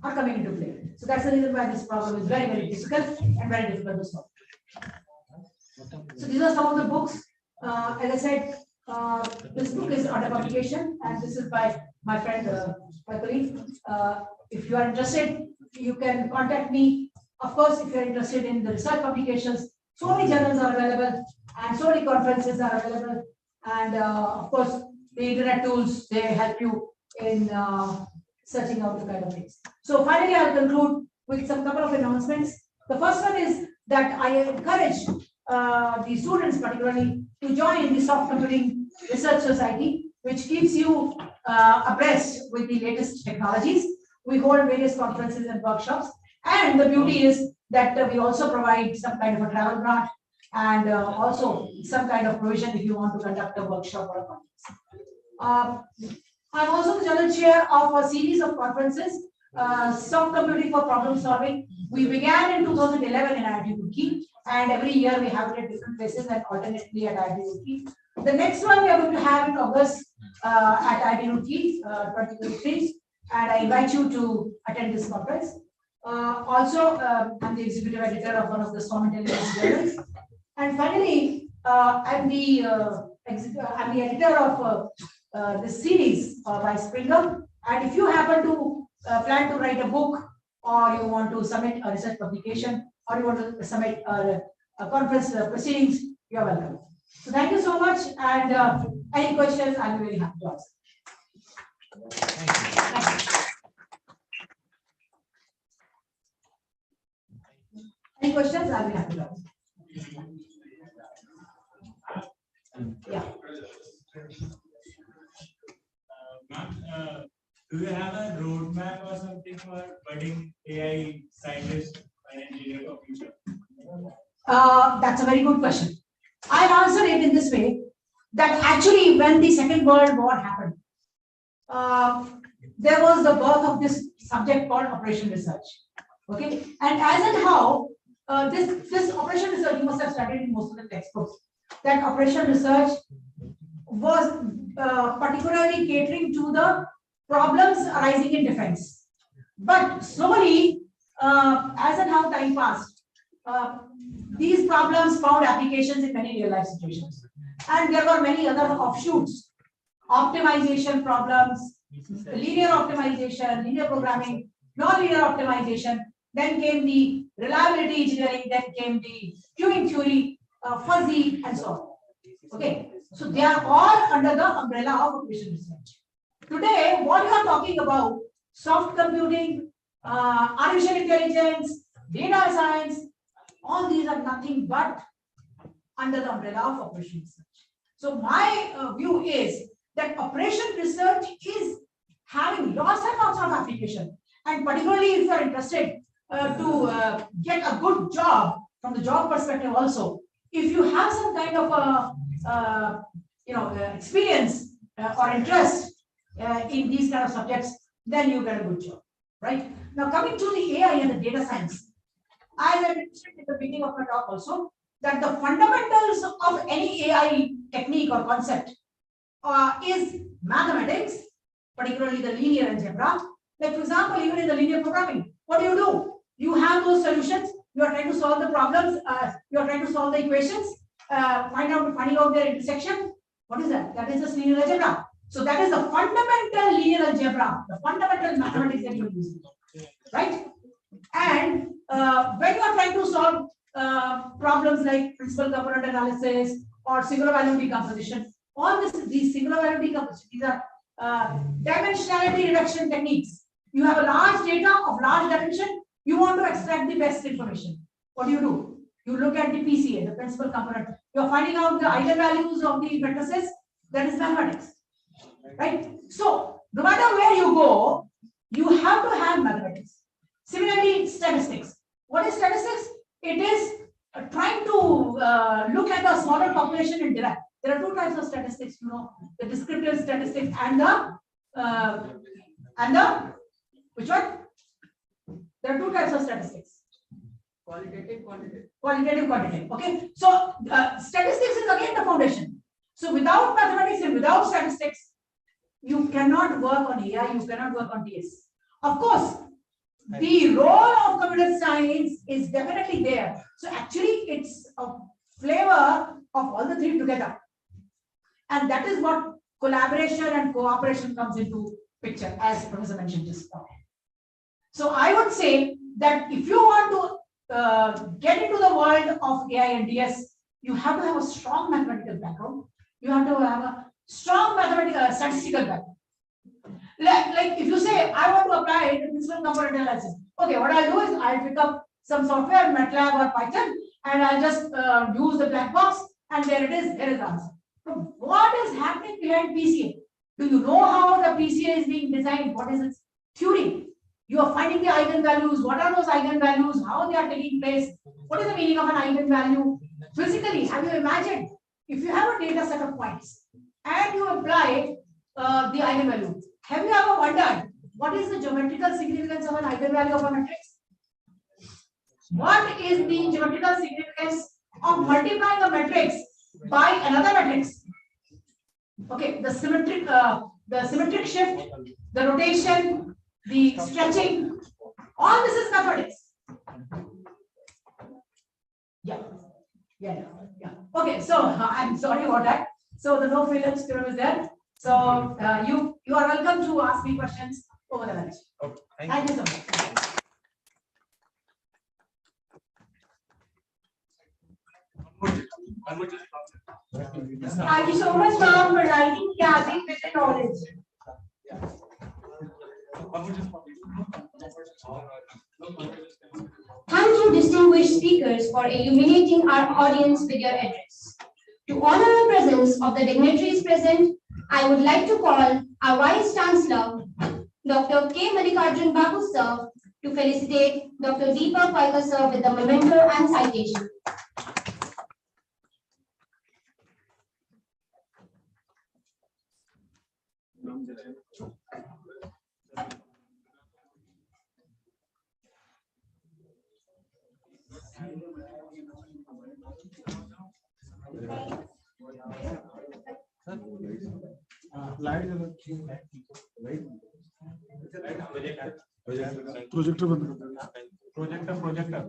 are coming into play. So that's the reason why this problem is very, very difficult and very difficult to solve. So these are some of the books. As I said, this book is under publication, and this is by my friend, my colleague. If you are interested, you can contact me. Of course, if you are interested in the research publications, so many journals are available, and so many conferences are available. And of course, the internet tools, they help you in searching out the kind of things. So finally, I'll conclude with some couple of announcements. The first one is that I encourage the students particularly to join the Soft Computing Research Society, which keeps you abreast with the latest technologies. We hold various conferences and workshops, and the beauty is that we also provide some kind of a travel grant and also some kind of provision if you want to conduct a workshop or a conference. I'm also the general chair of a series of conferences, Soft Computing for Problem Solving. We began in 2011 in IIT Roorkee, and every year we have it at different places and alternately at IIT Roorkee. The next one we are going to have in August at IIT 2023, and I invite you to attend this conference. Also, I'm the executive editor of one of the Storm Intelligence journals. And finally, I'm the editor of this series by Springer. And if you happen to plan to write a book, or you want to submit a research publication, or you want to submit a conference proceedings, you are welcome. So thank you so much. And any questions, I'll be very happy to answer. Thank you. Any questions? I'll be happy to answer. Yeah. Ma'am, do you have a roadmap or something for budding AI scientists and engineers of future? That's a very good question. I'll answer it in this way, that actually when the Second World War happened, there was the birth of this subject called operation research. Okay, and as and how this operation research, you must have studied in most of the textbooks, that operation research was particularly catering to the problems arising in defense. But slowly, as and how time passed, these problems found applications in many real life situations. And there were many other offshoots, optimization problems, linear optimization, linear programming, non-linear optimization, then came the reliability engineering, then came the queuing theory, fuzzy, and so on. Okay, so they are all under the umbrella of operation research. Today, what you are talking about, soft computing, artificial intelligence, data science, all these are nothing but under the umbrella of operation research. So my view is that operation research is having lots and lots of application, and particularly if you are interested to get a good job from the job perspective also, if you have some kind of experience or interest in these kind of subjects, then you get a good job, right? Now coming to the AI and the data science, as I mentioned at the beginning of my talk also, that the fundamentals of any AI technique or concept is mathematics, particularly the linear algebra. Like for example, even in the linear programming, what do? You have those solutions, you are trying to solve the problems, you are trying to solve the equations, finding out their intersection. What is that? That is just linear algebra. So that is the fundamental linear algebra, the fundamental mathematics that you are using, right? And when you are trying to solve problems like principal component analysis or singular value decomposition, all these singular value decomposition, these are dimensionality reduction techniques. You have a large data of large dimension, you want to extract the best information. What do? You look at the PCA, the principal component. You are finding out the eigenvalues of the matrices. That is mathematics, right? So no matter where you go, you have to have mathematics. Similarly, statistics. What is statistics? It is trying to look at the smaller population and derive. There are two types of statistics, the descriptive statistics and the which one? There are two types of statistics. Qualitative, quantitative. Okay. So statistics is again the foundation. So without mathematics and without statistics, you cannot work on AI, you cannot work on DS. Of course, the role of computer science is definitely there. So actually, it's a flavor of all the three together. And that is what collaboration and cooperation comes into picture, as Professor mentioned just now. So I would say that if you want to get into the world of AI and DS, you have to have a strong mathematical background. You have to have a strong mathematical statistical background. Like if you say, I want to apply the principal component analysis. Okay, what I'll do is I'll pick up some software, MATLAB or Python, and I'll just use the black box, and there it is, there is the answer. So what is happening behind PCA? Do you know how the PCA is being designed? What is its theory? You are finding the eigenvalues. What are those eigenvalues? How they are taking place? What is the meaning of an eigenvalue? Physically, have you imagined if you have a data set of points and you apply the eigenvalue? Have you ever wondered what is the geometrical significance of an eigenvalue of a matrix? What is the geometrical significance of multiplying a matrix by another matrix? Okay, the symmetric shift, the rotation, the stretching, all this is mathematics. Yeah. Okay, so I'm sorry about that. So the no failure theorem is there. So you are welcome to ask me questions over the lunch. Okay, Thank you so much. Thank you so much, ma'am, for writing Kathy with the knowledge. Thank you, distinguished speakers, for illuminating our audience with your address. To honor the presence of the dignitaries present, I would like to call our Vice Chancellor, Dr. K. Mallikarjun Babu, sir, to felicitate Dr. Deepak Paikar, sir, with the memento and citation. Projector बंद projector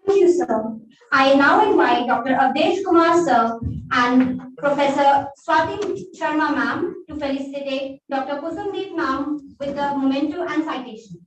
Thank you, sir. I now invite Dr. Avdesh Kumar, sir, and Professor Swati Sharma, ma'am, to felicitate Dr. Kusumdeep, ma'am, with the memento and citation.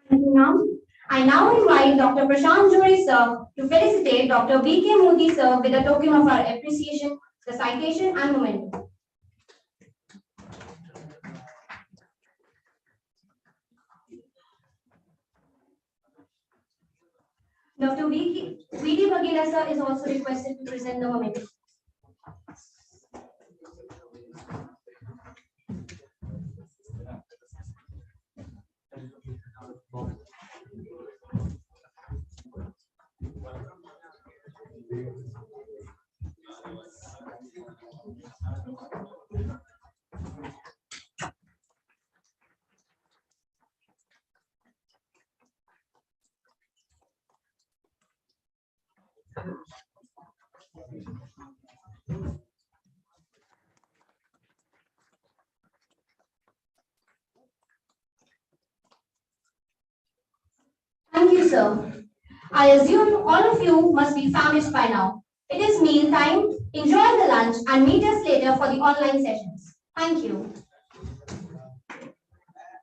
Thank you, ma'am. I now invite Dr. Prashant Jory, sir, to felicitate Dr. B.K. Modi, sir, with a token of our appreciation, the citation and memento. Dr. V.D. Bagela, sir, is also requested to present the memento. Thank you, sir. I assume all of you must be famished by now. It is meal time. Enjoy the lunch and meet us later for the online sessions. Thank you.